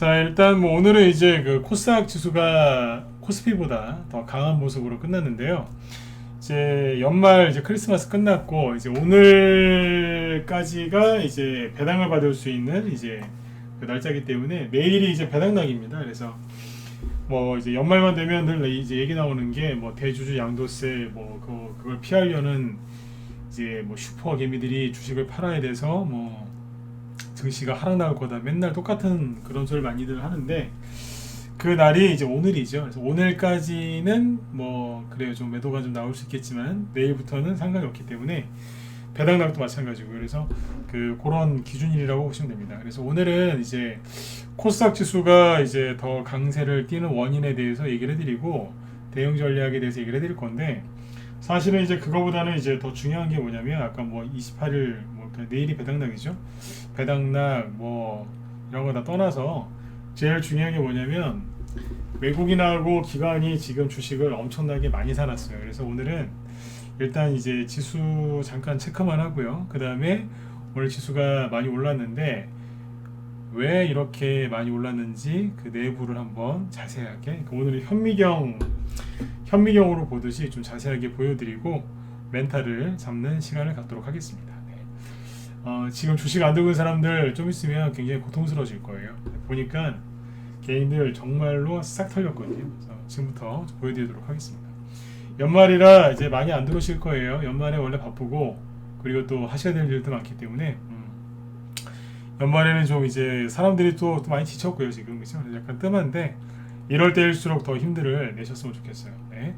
자, 일단 뭐 오늘은 이제 그 코스닥 지수가 코스피보다 더 강한 모습으로 끝났는데요. 이제 연말 이제 크리스마스 끝났고 이제 오늘까지가 이제 배당을 받을 수 있는 이제 그 날짜이기 때문에 내일이 이제 배당날입니다. 그래서 뭐 이제 연말만 되면 늘 이제 얘기 나오는 게 뭐 대주주 양도세 뭐 그걸 피하려는 이제 뭐 슈퍼 개미들이 주식을 팔아야 돼서 뭐 증시가 하락 나올 거다. 맨날 똑같은 그런 소리를 많이들 하는데 그 날이 이제 오늘이죠. 그래서 오늘까지는 뭐 그래요. 좀 매도가 좀 나올 수 있겠지만 내일부터는 상관이 없기 때문에 배당락도 마찬가지고요. 그래서 그런 기준일이라고 보시면 됩니다. 그래서 오늘은 이제 코스닥 지수가 이제 더 강세를 띠는 원인에 대해서 얘기를 해드리고 대응 전략에 대해서 얘기를 해드릴 건데 사실은 이제 그거보다는 이제 더 중요한 게 뭐냐면 아까 뭐 28일 뭐 내일이 배당락이죠. 배당락 뭐 이런 거 다 떠나서 제일 중요한 게 뭐냐면 외국인하고 기관이 지금 주식을 엄청나게 많이 사놨어요. 그래서 오늘은 일단 이제 지수 잠깐 체크만 하고요. 그 다음에 오늘 지수가 많이 올랐는데 왜 이렇게 많이 올랐는지 그 내부를 한번 자세하게 오늘은 현미경으로 보듯이 좀 자세하게 보여드리고 멘탈을 잡는 시간을 갖도록 하겠습니다. 네. 지금 주식 안 들고 있는 사람들 좀 있으면 굉장히 고통스러워질 거예요. 보니까 개인들 정말로 싹 털렸거든요. 그래서 지금부터 보여드리도록 하겠습니다. 연말이라 이제 많이 안 들어오실 거예요. 연말에 원래 바쁘고 그리고 또 하셔야 될 일도 많기 때문에 연말에는 좀 이제 사람들이 또 많이 지쳤고요. 지금 그죠? 약간 뜸한데 이럴 때일수록 더 힘들을 내셨으면 좋겠어요. 네.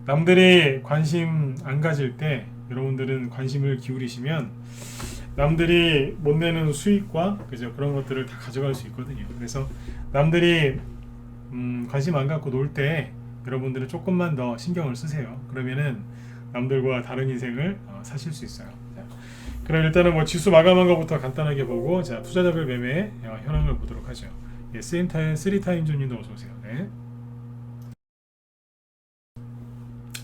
남들이 관심 안 가질 때 여러분들은 관심을 기울이시면 남들이 못 내는 수익과 그죠? 그런 것들을 다 가져갈 수 있거든요. 그래서 남들이 관심 안 갖고 놀 때 여러분들은 조금만 더 신경을 쓰세요. 그러면은 남들과 다른 인생을 사실 수 있어요. 자, 그럼 일단은 뭐 지수 마감한 것부터 간단하게 보고 자 투자자별 매매 현황을 보도록 하죠. 예, 3타임존님도 어서 오세요. 네.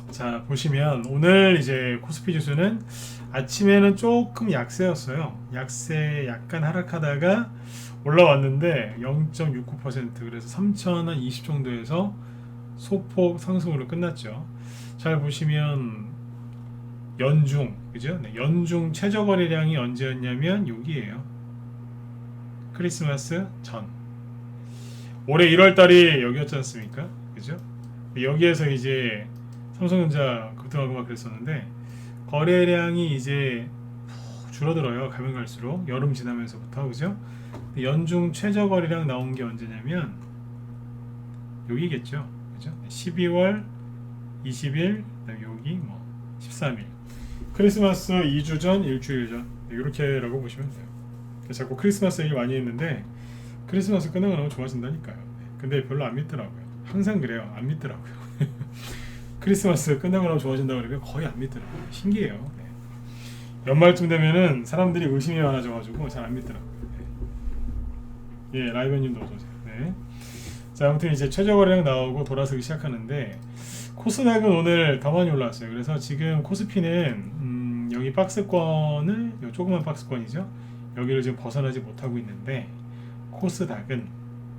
자 보시면 오늘 이제 코스피 지수는 아침에는 조금 약세였어요. 약세 약간 하락하다가 올라왔는데 0.69% 그래서 3,020 정도에서 소폭 상승으로 끝났죠. 잘 보시면 연중 그죠? 네, 연중 최저 거래량이 언제였냐면 여기에요. 크리스마스 전 올해 1월달이 여기였지 않습니까? 그죠? 여기에서 이제 삼성전자 급등하고 막 그랬었는데 거래량이 이제 줄어들어요. 가면 갈수록 여름 지나면서부터 그죠? 연중 최저 거래량 나온 게 언제냐면 여기겠죠. 그죠? 12월 20일 그다음에 여기 뭐 13일 크리스마스 2주 전, 일주일 전 이렇게라고 보시면 돼요. 자꾸 크리스마스 얘기 많이 했는데 크리스마스 끝나고 나면 좋아진다니까요. 근데 별로 안 믿더라고요. 항상 그래요. 안 믿더라고요. 크리스마스 끝나고 나면 좋아진다고 그러면 거의 안 믿더라고요. 신기해요. 네. 연말쯤 되면은 사람들이 의심이 많아져가지고 잘 안 믿더라고요. 네. 예, 라이브님도 어서오세요. 네. 자, 아무튼 이제 최저 거래량 나오고 돌아서기 시작하는데 코스닥은 오늘 더 많이 올라왔어요. 그래서 지금 코스피는 여기 박스권을 요 조그만 박스권이죠. 여기를 지금 벗어나지 못하고 있는데 코스닥은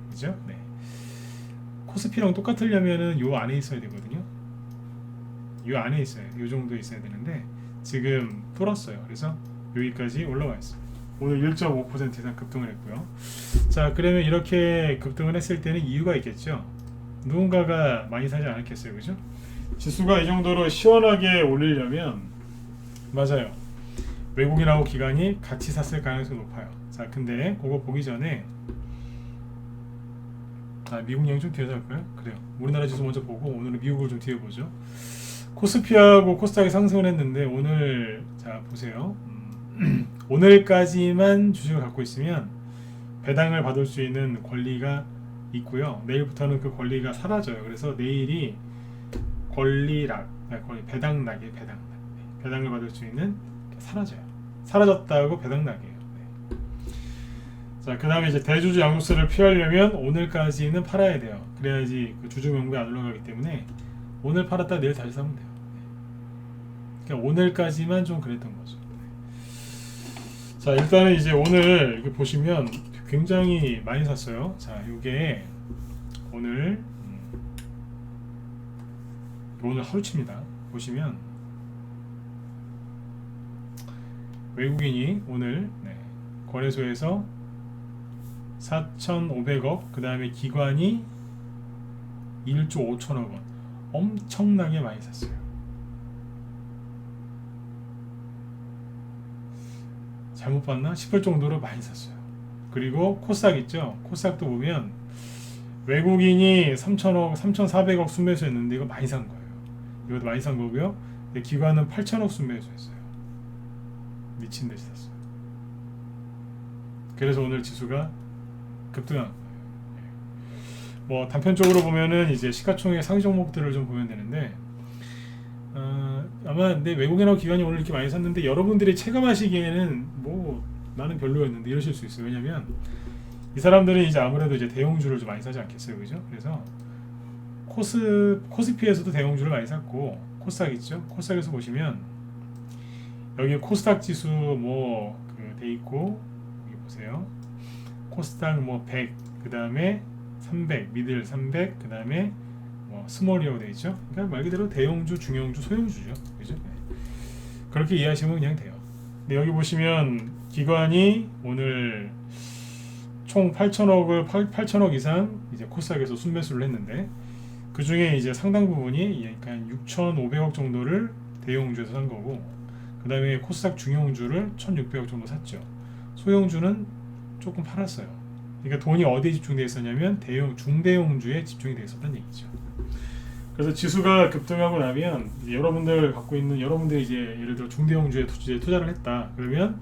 그죠? 네. 코스피랑 똑같으려면은 요 안에 있어야 되거든요. 요 안에 있어요. 요 정도 있어야 되는데 지금 뚫었어요. 그래서 여기까지 올라와 있어요. 오늘 1.5% 이상 급등을 했고요. 자, 그러면 이렇게 급등을 했을 때는 이유가 있겠죠. 누군가가 많이 사지 않았겠어요, 그죠? 지수가 이 정도로 시원하게 올리려면 맞아요. 외국인하고 기관이 같이 샀을 가능성이 높아요. 자, 근데 그거 보기 전에 미국 양 좀 뒤에서 할까요? 그래요. 우리나라 지수 먼저 보고 오늘은 미국을 좀 뒤에 보죠. 코스피하고 코스닥이 상승을 했는데 오늘 자 보세요. 오늘까지만 주식을 갖고 있으면 배당을 받을 수 있는 권리가 있고요. 내일부터는 그 권리가 사라져요. 그래서 내일이 배당락이에요. 배당을 받을 수 있는 사라져요. 사라졌다고 배당락이에요. 네. 자, 그 다음에 이제 대주주 양도세를 피하려면 오늘까지는 팔아야 돼요. 그래야지 그 주주 명부에 안 올라가기 때문에 오늘 팔았다 내일 다시 사면 돼요. 그러니까 오늘까지만 좀 그랬던 거죠. 자, 일단은 이제 오늘 이렇게 보시면 굉장히 많이 샀어요. 자, 이게 오늘 오늘 하루치입니다. 보시면 외국인이 오늘 거래소에서 4,500억, 그 다음에 기관이 1조 5천억 원, 엄청나게 많이 샀어요. 잘못 봤나 싶을 정도로 많이 샀어요. 그리고 코스닥 있죠? 코스닥도 보면 외국인이 3,000억, 3,400억 순매수했는데 이거 많이 산 거예요. 이것도 많이 산 거고요. 근데 기관은 8,000억 순매수했어요. 미친 듯이 샀어요. 그래서 오늘 지수가 급등한 거예요. 뭐 단편적으로 보면은 이제 시가총액 상위 종목들을 좀 보면 되는데, 아마 근데 외국인하고 기관이 오늘 이렇게 많이 샀는데 여러분들이 체감하시기에는 뭐 나는 별로였는데 이러실 수 있어요. 왜냐면 이 사람들은 이제 아무래도 이제 대형주를 좀 많이 사지 않겠어요, 그죠? 그래서 코스피에서도 대형주를 많이 샀고, 코스닥 있죠? 코스닥에서 보시면 여기 코스닥 지수 뭐그 돼 있고, 여기 보세요. 코스닥 뭐 100, 그 다음에 300, 미들 300, 그 다음에 뭐 스몰이라고 돼 있죠. 그러니까 말 그대로 대형주, 중형주, 소형주죠, 그죠? 네. 그렇게 이해하시면 그냥 돼요. 근데 여기 보시면 기관이 오늘 총 8천억 이상 이제 코스닥에서 순매수를 했는데, 그 중에 이제 상당 부분이 약간 6,500억 정도를 대형주에서 산 거고, 그 다음에 코스닥 중형주를 1,600억 정도 샀죠. 소형주는 조금 팔았어요. 그러니까 돈이 어디에 집중되어 있었냐면 중대형주에 집중이 되어 있었다는 얘기죠. 그래서 지수가 급등하고 나면 이제 여러분들이 이제 예를 들어 중대형주에 투자를 했다. 그러면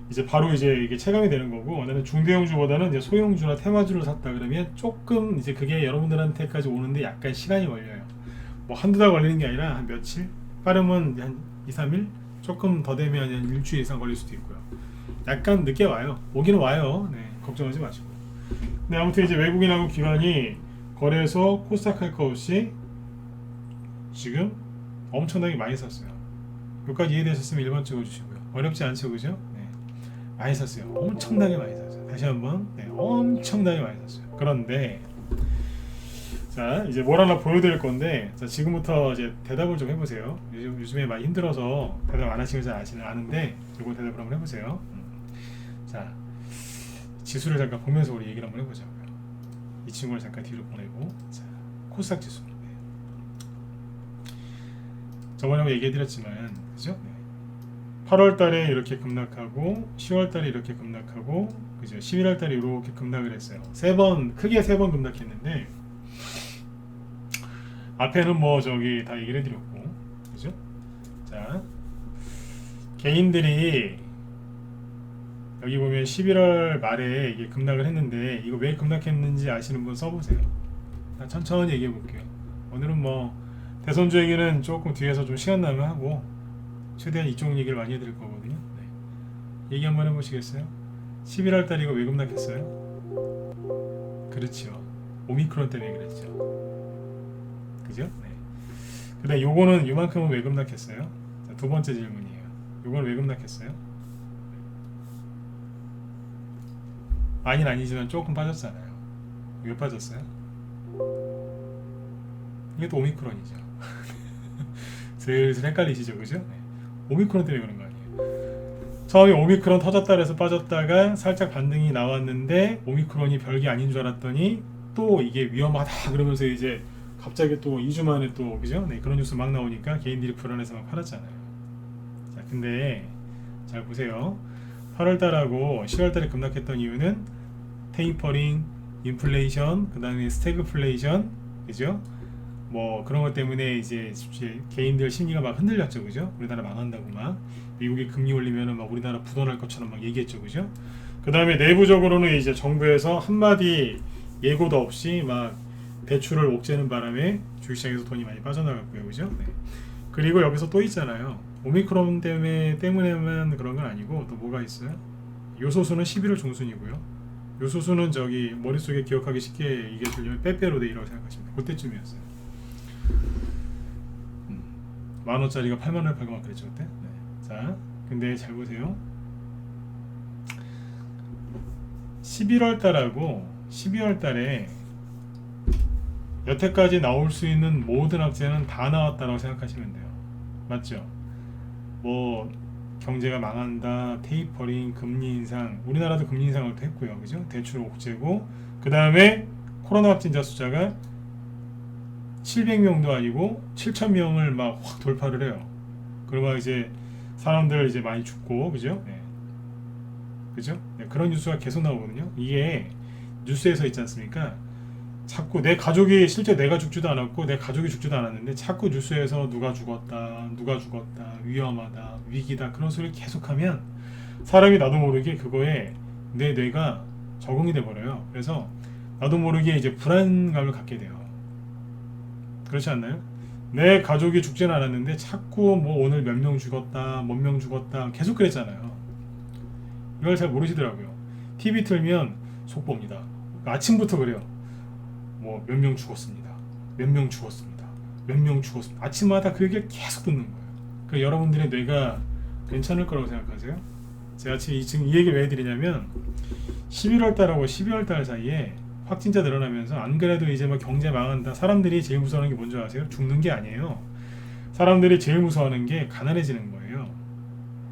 이제 바로 이제 이게 체감이 되는 거고, 나는 중대형주보다는 이제 소형주나 테마주를 샀다 그러면 조금 이제 그게 여러분들한테까지 오는데 약간 시간이 걸려요. 뭐 한두 달 걸리는 게 아니라 한 며칠, 빠르면 한 2, 3일, 조금 더 되면 한 일주일 이상 걸릴 수도 있고요. 약간 늦게 와요. 오기는 와요. 네, 걱정하지 마시고. 근데 아무튼 이제 외국인하고 기관이 거래소 코스닥 할 거 없이 지금 엄청나게 많이 샀어요. 여기까지 이해되셨으면 1번 찍어주시고요. 어렵지 않죠, 그죠? 네, 많이 샀어요. 엄청나게 많이 샀어요. 다시 한번, 네, 엄청나게 많이 샀어요. 그런데 자, 이제 뭘 하나 보여드릴 건데, 자, 지금부터 이제 대답을 좀 해보세요. 요즘에 많이 힘들어서 대답 안 하시는 잘 아는데, 이거 대답을 한번 해보세요. 자, 지수를 잠깐 보면서 우리 얘기를 한번 해보자고요. 이 친구를 잠깐 뒤로 보내고, 자, 코스닥 지수. 네. 저번에 얘기해드렸지만, 그죠? 네. 8월달에 이렇게 급락하고, 10월달에 이렇게 급락하고, 그죠? 11월달에 이렇게 급락을 했어요. 크게 세 번 급락했는데, 앞에는 뭐 저기 다 얘기를 해드렸고, 그죠? 자, 개인들이 여기 보면 11월 말에 이게 급락을 했는데, 이거 왜 급락했는지 아시는 분 써보세요. 천천히 얘기해 볼게요. 오늘은 뭐 대선주 얘기는 조금 뒤에서 좀 시간 나면 하고, 최대한 이쪽 얘기를 많이 해드릴 거거든요. 네. 얘기 한번 해보시겠어요? 11월 달 이거 왜 급락했어요? 그렇죠. 오미크론 때문에 그랬죠. 그죠? 네. 근데 요거는 요만큼은 왜 급락했어요? 자, 두 번째 질문이에요. 요건 왜 급락했어요? 많이는 아니지만 조금 빠졌잖아요. 왜 빠졌어요? 이게 또 오미크론이죠. 슬슬 헷갈리시죠, 그죠? 네. 오미크론 때문에 그런 거 아니에요. 처음에 오미크론 터졌다 그래서 빠졌다가 살짝 반등이 나왔는데, 오미크론이 별게 아닌 줄 알았더니 또 이게 위험하다 그러면서 이제 갑자기 또 2주 만에 또, 그죠? 네, 그런 뉴스 막 나오니까 개인들이 불안해서 막 팔았잖아요. 자, 근데 잘 보세요. 8월달하고 10월달에 급락했던 이유는 테이퍼링, 인플레이션, 그 다음에 스태그플레이션, 그죠? 뭐 그런 것 때문에 이제 개인들 심리가 막 흔들렸죠, 그죠? 우리나라 망한다고 막 미국이 금리 올리면은 막 우리나라 부도날 것처럼 막 얘기했죠, 그죠? 그 다음에 내부적으로는 이제 정부에서 한마디 예고도 없이 막 대출을 옥죄는 바람에 주식시장에서 돈이 많이 빠져나갔고요, 그죠? 네. 그리고 여기서 또 있잖아요. 오미크론 때문에만 그런 건 아니고 또 뭐가 있어요? 요소수는 11월 중순이고요. 요소수는 저기 머릿속에 기억하기 쉽게 얘기해주려면 빼빼로데이라고 생각하시면 돼요. 그때쯤이었어요. 10,000원짜리가 80,000원을 팔고 막 그랬죠, 그때? 네. 자, 근데 잘 보세요. 11월 달하고 12월 달에 여태까지 나올 수 있는 모든 악재는 다 나왔다고 생각하시면 돼요. 맞죠? 뭐 경제가 망한다, 테이퍼링, 금리 인상, 우리나라도 금리 인상을 또 했고요, 그죠? 대출 억제고, 그 다음에 코로나 확진자 숫자가 700명도 아니고 7,000명을 막 확 돌파를 해요. 그러면 이제 사람들 이제 많이 죽고, 그죠? 네. 그죠? 네, 그런 뉴스가 계속 나오거든요. 이게 뉴스에서 있지 않습니까? 자꾸 내 가족이, 실제 내가 죽지도 않았고 내 가족이 죽지도 않았는데 자꾸 뉴스에서 누가 죽었다, 위험하다, 위기다, 그런 소리를 계속하면 사람이 나도 모르게 그거에 내 뇌가 적응이 돼 버려요. 그래서 나도 모르게 이제 불안감을 갖게 돼요. 그렇지 않나요? 내 가족이 죽지는 않았는데 자꾸 뭐 오늘 몇 명 죽었다, 몇 명 죽었다 계속 그랬잖아요. 이걸 잘 모르시더라고요. TV 틀면 속보입니다. 아침부터 그래요. 뭐 몇 명 죽었습니다. 몇 명 죽었습니다. 몇 명 죽었습니다. 아침마다 그 얘기를 계속 듣는 거예요. 그러니까 여러분들의 뇌가 괜찮을 거라고 생각하세요? 제가 지금 이 얘기를 왜 해드리냐면 11월 달하고 12월 달 사이에 확진자 늘어나면서 안 그래도 이제 뭐 경제 망한다. 사람들이 제일 무서워하는 게 뭔지 아세요? 죽는 게 아니에요. 사람들이 제일 무서워하는 게 가난해지는 거예요.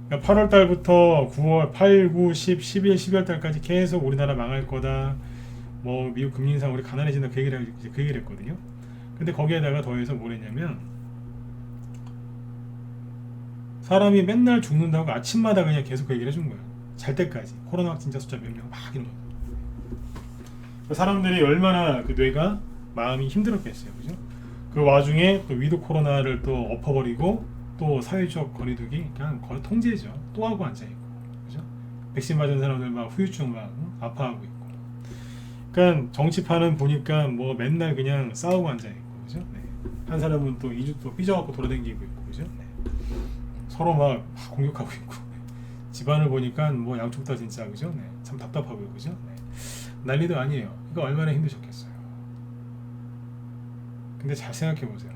그러니까 8월 달부터 9월, 8, 9, 10, 11, 12월 달까지 계속 우리나라 망할 거다. 뭐 미국 금리 인상 우리 가난해진다 그 얘기를 했거든요. 근데 거기에다가 더해서 뭘 했냐면 사람이 맨날 죽는다고 아침마다 그냥 계속 그 얘기를 해준 거예요. 잘 때까지 코로나 확진자 숫자 몇 명 막 이런 거. 사람들이 얼마나 그 뇌가 마음이 힘들었겠어요, 그죠? 그 와중에 또 위드 코로나를 또 엎어버리고 또 사회적 거리두기 그냥 거의 통제죠. 또 하고 앉아 있고, 그죠? 백신 맞은 사람들 막 후유증 막 아파하고 있고. 그러니까 정치판은 보니까 뭐 맨날 그냥 싸우고 앉아 있고, 그죠? 네. 한 사람은 또 2주 또 삐져갖고 돌아다니고 있고, 그죠? 네. 서로 막 공격하고 있고. 집안을 보니까 뭐 양쪽 다 진짜, 그죠? 네. 참 답답하고요, 그죠? 네. 난리도 아니에요. 이거 얼마나 힘드셨겠어요. 근데 잘 생각해 보세요.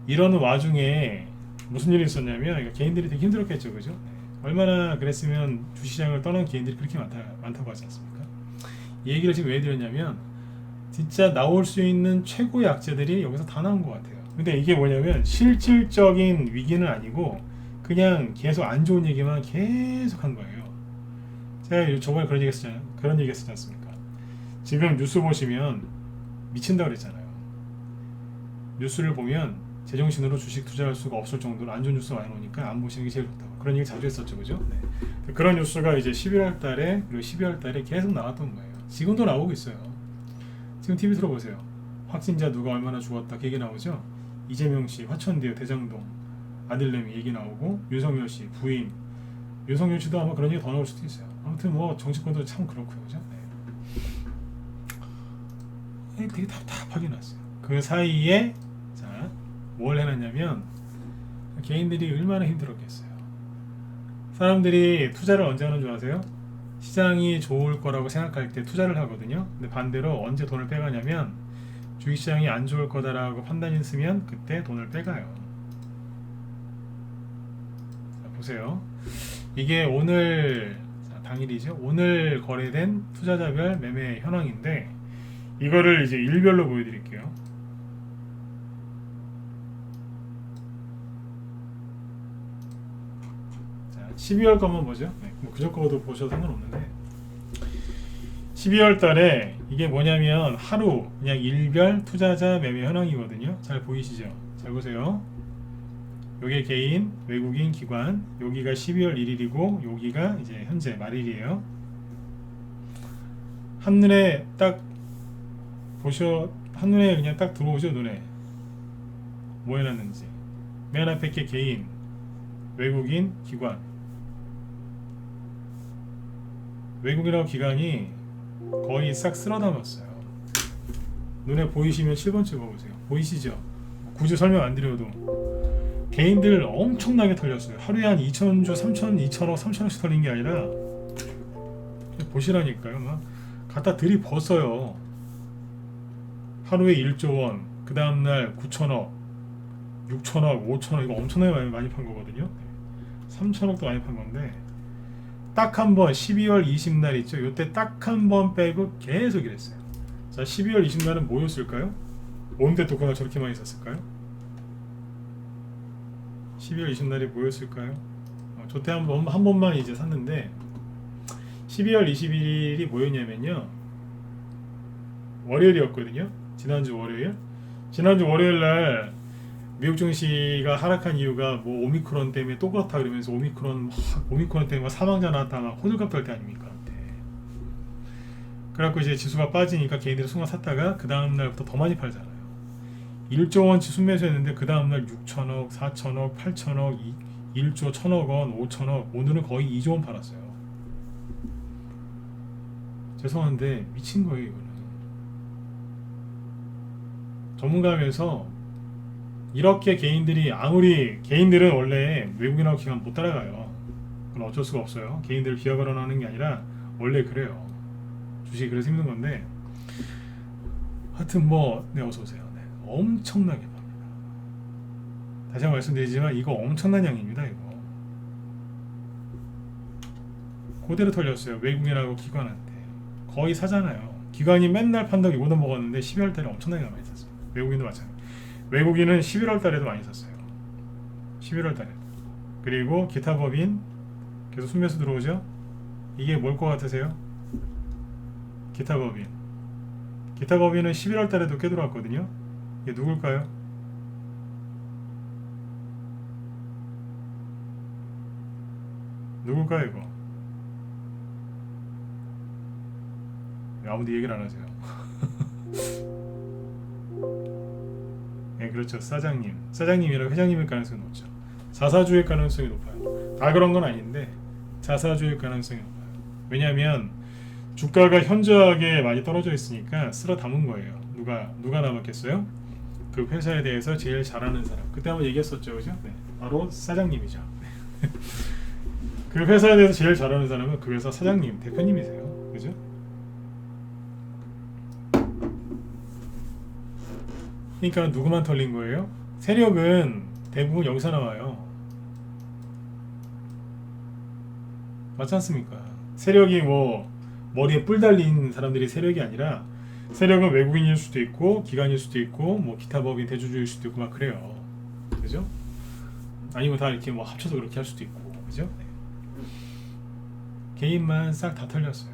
이런 와중에 무슨 일이 있었냐면 그러니까 개인들이 되게 힘들었겠죠, 그죠? 네. 얼마나 그랬으면 주시장을 떠난 개인들이 그렇게 많다고 하지 않습니까? 이 얘기를 지금 왜 드렸냐면 진짜 나올 수 있는 최고의 악재들이 여기서 다 나온 것 같아요. 근데 이게 뭐냐면 실질적인 위기는 아니고 그냥 계속 안 좋은 얘기만 계속 한 거예요. 제가 저번에 그런 얘기 했었지 않습니까? 지금 뉴스 보시면 미친다고 그랬잖아요. 뉴스를 보면 제정신으로 주식 투자할 수가 없을 정도로 안 좋은 뉴스가 많이 나오니까 안 보시는 게 제일 좋다고 그런 얘기 자주 했었죠, 그죠? 네. 그런 뉴스가 이제 11월 달에 그리고 12월 달에 계속 나왔던 거예요. 지금도 나오고 있어요. 지금 TV 들어보세요. 확진자 누가 얼마나 죽었다 그 얘기 나오죠. 이재명 씨 화천대유 대장동 아들내미 얘기 나오고 윤석열 씨 부인 윤석열 씨도 아마 그런 얘기 더 나올 수도 있어요. 아무튼 뭐 정치권도 참 그렇고요, 그죠? 네. 되게 답답하게 났어요. 그 사이에 자, 뭘 해놨냐면 개인들이 얼마나 힘들었겠어요. 사람들이 투자를 언제 하는 줄 아세요? 시장이 좋을 거라고 생각할 때 투자를 하거든요. 근데 반대로 언제 돈을 빼가냐면 주식시장이 안 좋을 거다라고 판단이 있으면 그때 돈을 빼가요. 자, 보세요. 이게 오늘 당일이죠. 오늘 거래된 투자자별 매매 현황인데 이거를 이제 일별로 보여드릴게요. 자, 12월 거만 보죠. 네, 뭐 그저 거도 보셔도 상관없는데 12월 달에 이게 뭐냐면 하루 그냥 일별 투자자 매매 현황이거든요. 잘 보이시죠? 잘 보세요. 요게 개인, 외국인, 기관. 여기가 12월 1일이고 여기가 이제 현재 말일이에요. 한눈에 딱 한눈에 그냥 딱 들어오죠, 눈에. 뭐 해놨는지. 맨 앞에 게 개인, 외국인, 기관. 외국인하고 기관이 거의 싹 쓸어담았어요. 눈에 보이시면 7번 찍어보세요. 보이시죠? 굳이 설명 안 드려도 개인들 엄청나게 털렸어요. 하루에 한 2,000주, 2,000억, 3,000억씩 털린 게 아니라 보시라니까요. 막 갖다 들이벗어요. 하루에 1조 원, 그 다음날 9,000억, 6,000억, 5,000억 이거 엄청나게 많이 판 거거든요. 3,000억도 많이 판 건데 딱 한 번 12월 20날 있죠. 요때 딱 한 번 빼고 계속 이랬어요. 자, 12월 20날은 뭐였을까요? 뭔데 도코가 저렇게 많이 샀을까요? 12월 20날이 뭐였을까요? 저때 한 번만 이제 샀는데 12월 21일이 뭐였냐면요. 월요일이었거든요. 지난주 월요일. 지난주 월요일 날 미국 증시가 하락한 이유가 뭐 오미크론 때문에 또 그렇다 그러면서 오미크론 때문에 사망자 나왔다 막 호들갑 떨 때 아닙니까? 네. 그래갖고 이제 지수가 빠지니까 개인들이 순간 샀다가 그 다음 날부터 더 많이 팔잖아요. 1조 원치 순매수했는데 그 다음 날 6천억, 4천억, 8천억, 1조 1천억 원, 5천억. 오늘은 거의 2조 원 팔았어요. 죄송한데 미친 거예요 이거는. 전문가면서 이렇게 개인들이 아무리 개인들은 원래 외국인하고 기관 못 따라가요. 그건 어쩔 수가 없어요. 개인들을 비하거나 하는 게 아니라 원래 그래요. 주식이 그래서 힘든 건데 하여튼 네 어서 오세요. 네, 엄청나게 팝니다. 다시 한번 말씀드리지만 이거 엄청난 양입니다. 이거 그대로 털렸어요. 외국인하고 기관한테 거의 사잖아요. 기관이 맨날 판다고 이거도 먹었는데 12월 달에 엄청나게 많이 샀어요. 외국인도 마찬가지. 외국인은 11월 달에도 많이 샀어요. 11월 달에. 그리고 기타 법인 계속 순매수 들어오죠? 이게 뭘 것 같으세요? 기타 법인. 기타 법인은 11월 달에도 꽤 들어왔거든요. 이게 누굴까요? 누굴까요 이거? 아무도 얘기를 안 하세요. 네, 그렇죠. 사장님이랑 회장님일 가능성이 높죠. 자사주일 가능성이 높아요. 다 그런 건 아닌데 자사주일 가능성이 높아요. 왜냐하면 주가가 현저하게 많이 떨어져 있으니까 쓸어 담은 거예요. 누가 남았겠어요? 그 회사에 대해서 제일 잘하는 사람. 그때 한번 얘기했었죠, 그죠? 네, 바로 사장님이죠. 그 회사에 대해서 제일 잘하는 사람은 그 회사 사장님, 대표님이세요, 그죠? 그러니까 누구만 털린 거예요? 세력은 대부분 여기서 나와요. 맞지 않습니까? 세력이 머리에 뿔 달린 사람들이 세력이 아니라 세력은 외국인일 수도 있고 기관일 수도 있고 기타 법인 대주주일 수도 있고 막 그래요. 그죠? 아니면 다 이렇게 합쳐서 그렇게 할 수도 있고, 그죠? 네. 개인만 싹 다 털렸어요.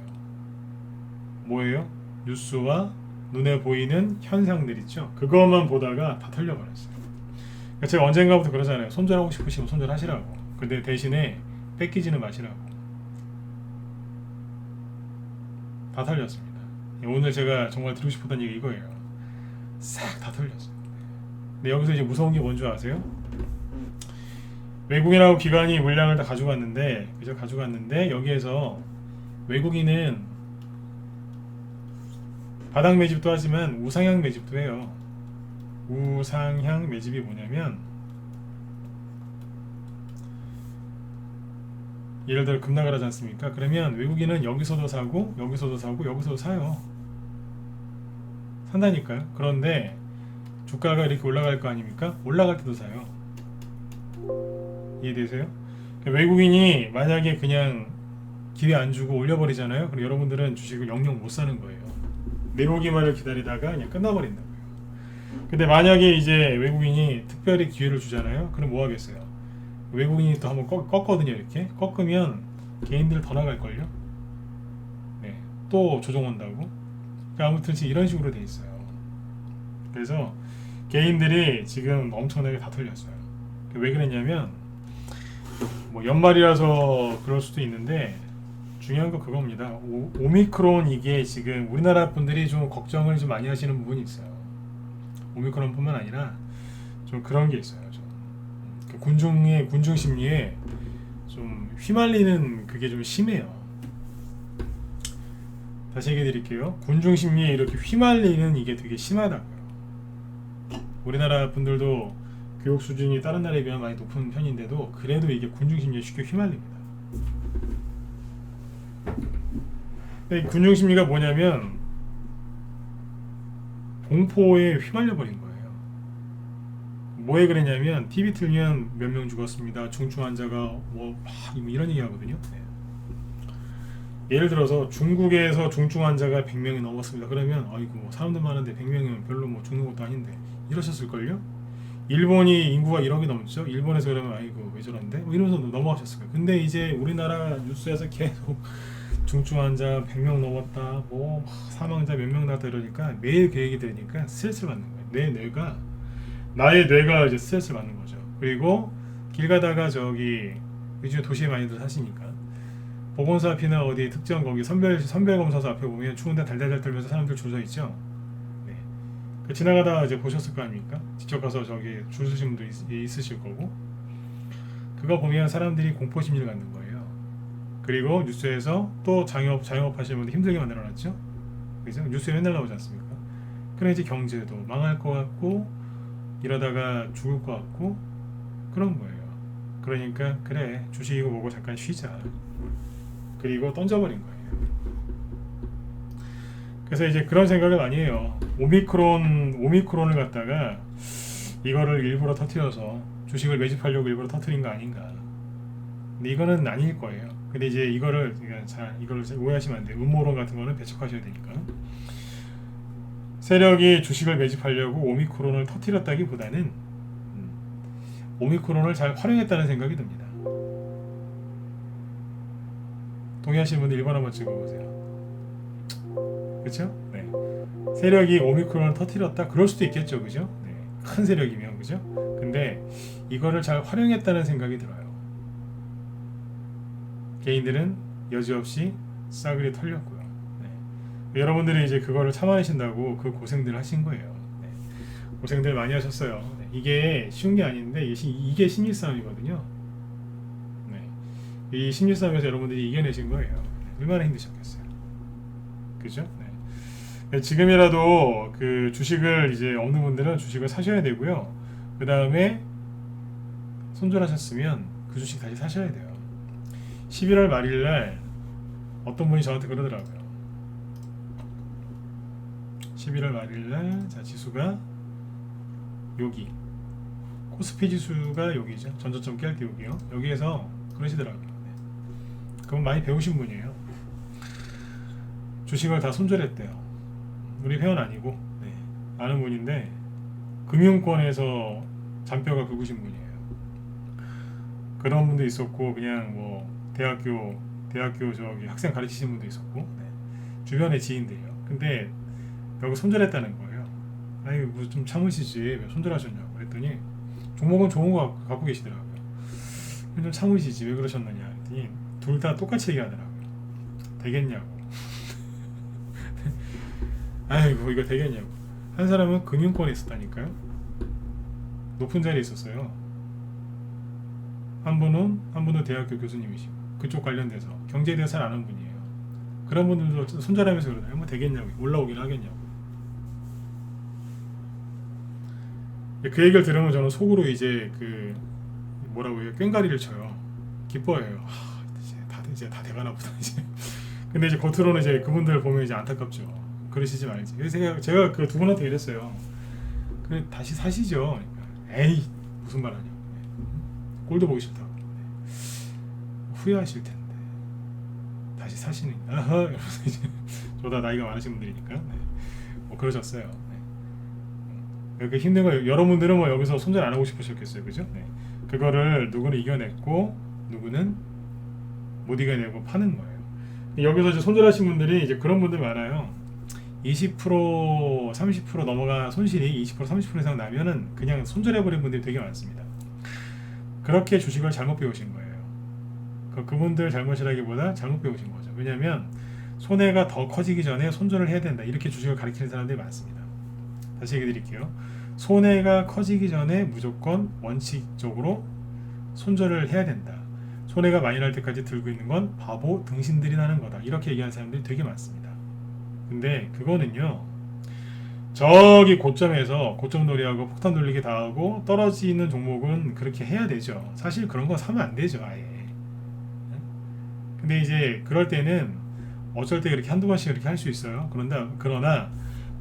뭐예요? 뉴스와 눈에 보이는 현상들 있죠. 그것만 보다가 다 털려버렸어요. 그러니까 제가 언젠가부터 그러잖아요. 손절하고 싶으시면 손절하시라고. 근데 대신에 뺏기지는 마시라고. 다 털렸습니다. 오늘 제가 정말 드리고 싶었던 얘기 이거예요. 싹 다 털렸어요. 근데 여기서 이제 무서운 게 뭔지 아세요? 외국인하고 기관이 물량을 다 가져갔는데, 그죠? 가져갔는데 여기에서 외국인은 바닥 매집도 하지만 우상향 매집도 해요. 우상향 매집이 뭐냐면 예를 들어 급락을 하지 않습니까? 그러면 외국인은 여기서도 사고 여기서도 사고 여기서도 사요. 산다니까요. 그런데 주가가 이렇게 올라갈 거 아닙니까? 올라갈 때도 사요. 이해되세요? 외국인이 만약에 그냥 기회 안 주고 올려버리잖아요. 그럼 여러분들은 주식을 영영 못 사는 거예요. 내려오기만을 기다리다가 그냥 끝나버린다고요. 근데 만약에 이제 외국인이 특별히 기회를 주잖아요. 그럼 뭐 하겠어요? 외국인이 또 한번 꺾거든요. 이렇게 꺾으면 개인들 더 나갈걸요. 네, 또 조정 온다고. 그러니까 아무튼 지금 이런 식으로 돼 있어요. 그래서 개인들이 지금 엄청나게 다 털렸어요. 왜 그랬냐면 연말이라서 그럴 수도 있는데 중요한 건 그겁니다. 오미크론 이게 지금 우리나라 분들이 좀 걱정을 좀 많이 하시는 부분이 있어요. 오미크론뿐만 아니라 좀 그런 게 있어요. 좀 군중 심리에 좀 휘말리는 그게 좀 심해요. 다시 얘기해 드릴게요. 군중 심리에 이렇게 휘말리는 이게 되게 심하다고요. 우리나라 분들도 교육 수준이 다른 나라에 비하면 많이 높은 편인데도 그래도 이게 군중 심리에 쉽게 휘말립니다. 군중 심리가 뭐냐면 공포에 휘말려 버린 거예요. 뭐에 그랬냐면 TV 틀면 몇 명 죽었습니다. 중증 환자가 이런 얘기 하거든요. 네. 예를 들어서 중국에서 중증 환자가 100명이 넘었습니다. 그러면 아이고 뭐 사람들 많은데 100명이면 별로 뭐 죽는 것도 아닌데 이러셨을걸요? 일본이 인구가 1억이 넘죠. 일본에서 그러면 아이고 왜 저런데? 뭐 이러면서 넘어가셨을 거예요. 근데 이제 우리나라 뉴스에서 계속 중증 환자 100명 넘었다, 뭐 사망자 몇 명 나왔다 이러니까 매일 그 얘기 들으니까 스트레스를 받는 거예요. 나의 뇌가 이제 스트레스를 받는 거죠. 그리고 길 가다가 저기 요즘 도시에 많이들 사시니까 보건소 앞이나 어디 특정 거기 선별검사소 앞에 보면 추운데 달달달 떨면서 사람들 줄 서 있죠. 네. 그 지나가다 이제 보셨을 거 아닙니까? 직접 가서 저기 줄 서신 분도 있으실 거고, 그거 보면 사람들이 공포심리를 갖는 거예요. 그리고 뉴스에서 또 자영업 하시는 분들 힘들게 만들어놨죠. 그죠? 뉴스에 맨날 나오지 않습니까? 그래 이제 경제도 망할 것 같고 이러다가 죽을 것 같고 그런 거예요. 그러니까 그래 주식이고 뭐고 잠깐 쉬자. 그리고 던져버린 거예요. 그래서 이제 그런 생각을 많이 해요. 오미크론을 갖다가 이거를 일부러 터뜨려서 주식을 매집하려고 일부러 터뜨린 거 아닌가. 근데 이거는 아닐 거예요. 근데 이제 이거를 오해하시면 안 돼요. 음모론 같은 거는 배척하셔야 되니까. 세력이 주식을 매집하려고 오미크론을 터뜨렸다기보다는 오미크론을 잘 활용했다는 생각이 듭니다. 동의하시는 분들 1번 한번 찍어보세요. 그렇죠? 네. 세력이 오미크론을 터뜨렸다? 그럴 수도 있겠죠. 그죠? 네. 큰 세력이면. 그죠? 근데 이거를 잘 활용했다는 생각이 들어요. 개인들은 여지없이 싸그리 털렸고요. 네. 여러분들이 이제 그거를 참아내신다고 그 고생들 하신 거예요. 네. 고생들 많이 하셨어요. 네. 이게 쉬운 게 아닌데 이게 심리 싸움이거든요. 네. 이 심리 싸움에서 여러분들이 이겨내신 거예요. 얼마나 힘드셨겠어요. 그죠? 네. 지금이라도 그 주식을 이제 없는 분들은 주식을 사셔야 되고요. 그 다음에 손절하셨으면 그 주식 다시 사셔야 돼요. 11월 말일날 어떤 분이 저한테 그러더라고요. 11월 말일날 자 지수가 여기 코스피 지수가 여기죠. 전저점 깰 때 여기요. 여기에서 그러시더라고요. 네. 그건 많이 배우신 분이에요. 주식을 다 손절했대요. 우리 회원 아니고 네. 아는 분인데 금융권에서 잔뼈가 굵으신 분이에요. 그런 분도 있었고 그냥 뭐 대학교 저기 학생 가르치시는 분도 있었고 네. 주변의 지인들이요. 근데 여기 손절했다는 거예요. 아니 뭐 좀 참으시지 왜 손절하셨냐고 그랬더니 종목은 좋은 거 갖고 계시더라고요. 좀 참으시지 왜 그러셨느냐 했더니 둘 다 똑같이 얘기하더라고요. 되겠냐고. 아이고 이거 되겠냐고. 한 사람은 금융권에 있었다니까요. 높은 자리에 있었어요. 한 분은 대학교 교수님이시고 그쪽 관련돼서 경제에 대해서 잘 아는 분이에요. 그런 분들도 손절하면서 그러나요? 뭐 되겠냐고 올라오긴 하겠냐고. 그 얘기를 들으면 저는 속으로 이제 그 뭐라고 해요? 꽹가리를 쳐요. 기뻐해요. 이제 다 돼가나 보다 이제. 근데 이제 겉으로는 이제 그분들 보면 이제 안타깝죠. 그러시지 말지. 그래서 제가 그 두 분한테 이랬어요. 그래 다시 사시죠. 그러니까, 에이 무슨 말 하냐고. 꼴도 보기 싫다고. 후회하실 텐데 다시 사시는. 아하 이러면서 이제 저보다 나이가 많으신 분들이니까 네. 뭐 그러셨어요. 네. 이렇게 힘든 거 여러분들은 뭐 여기서 손절 안 하고 싶으셨겠어요, 그죠? 네. 그거를 누구는 이겨냈고 누구는 못 이겨내고 파는 거예요. 여기서 이제 손절하신 분들이 이제 그런 분들 많아요. 20% 30% 넘어가 손실이 20% 30% 이상 나면은 그냥 손절해버린 분들이 되게 많습니다. 그렇게 주식을 잘못 배우신 거예요. 그분들 잘못이라기보다 잘못 배우신 거죠. 왜냐하면 손해가 더 커지기 전에 손절을 해야 된다. 이렇게 주식을 가르치는 사람들이 많습니다. 다시 얘기 드릴게요. 손해가 커지기 전에 무조건 원칙적으로 손절을 해야 된다. 손해가 많이 날 때까지 들고 있는 건 바보 등신들이 나는 거다. 이렇게 얘기하는 사람들이 되게 많습니다. 근데 그거는요. 저기 고점에서 고점 놀이하고 폭탄 돌리기 다 하고 떨어지는 종목은 그렇게 해야 되죠. 사실 그런 거 사면 안 되죠. 아예. 근데 이제 그럴 때는 어쩔 때 그렇게 한두 번씩 그렇게 할 수 있어요. 그러나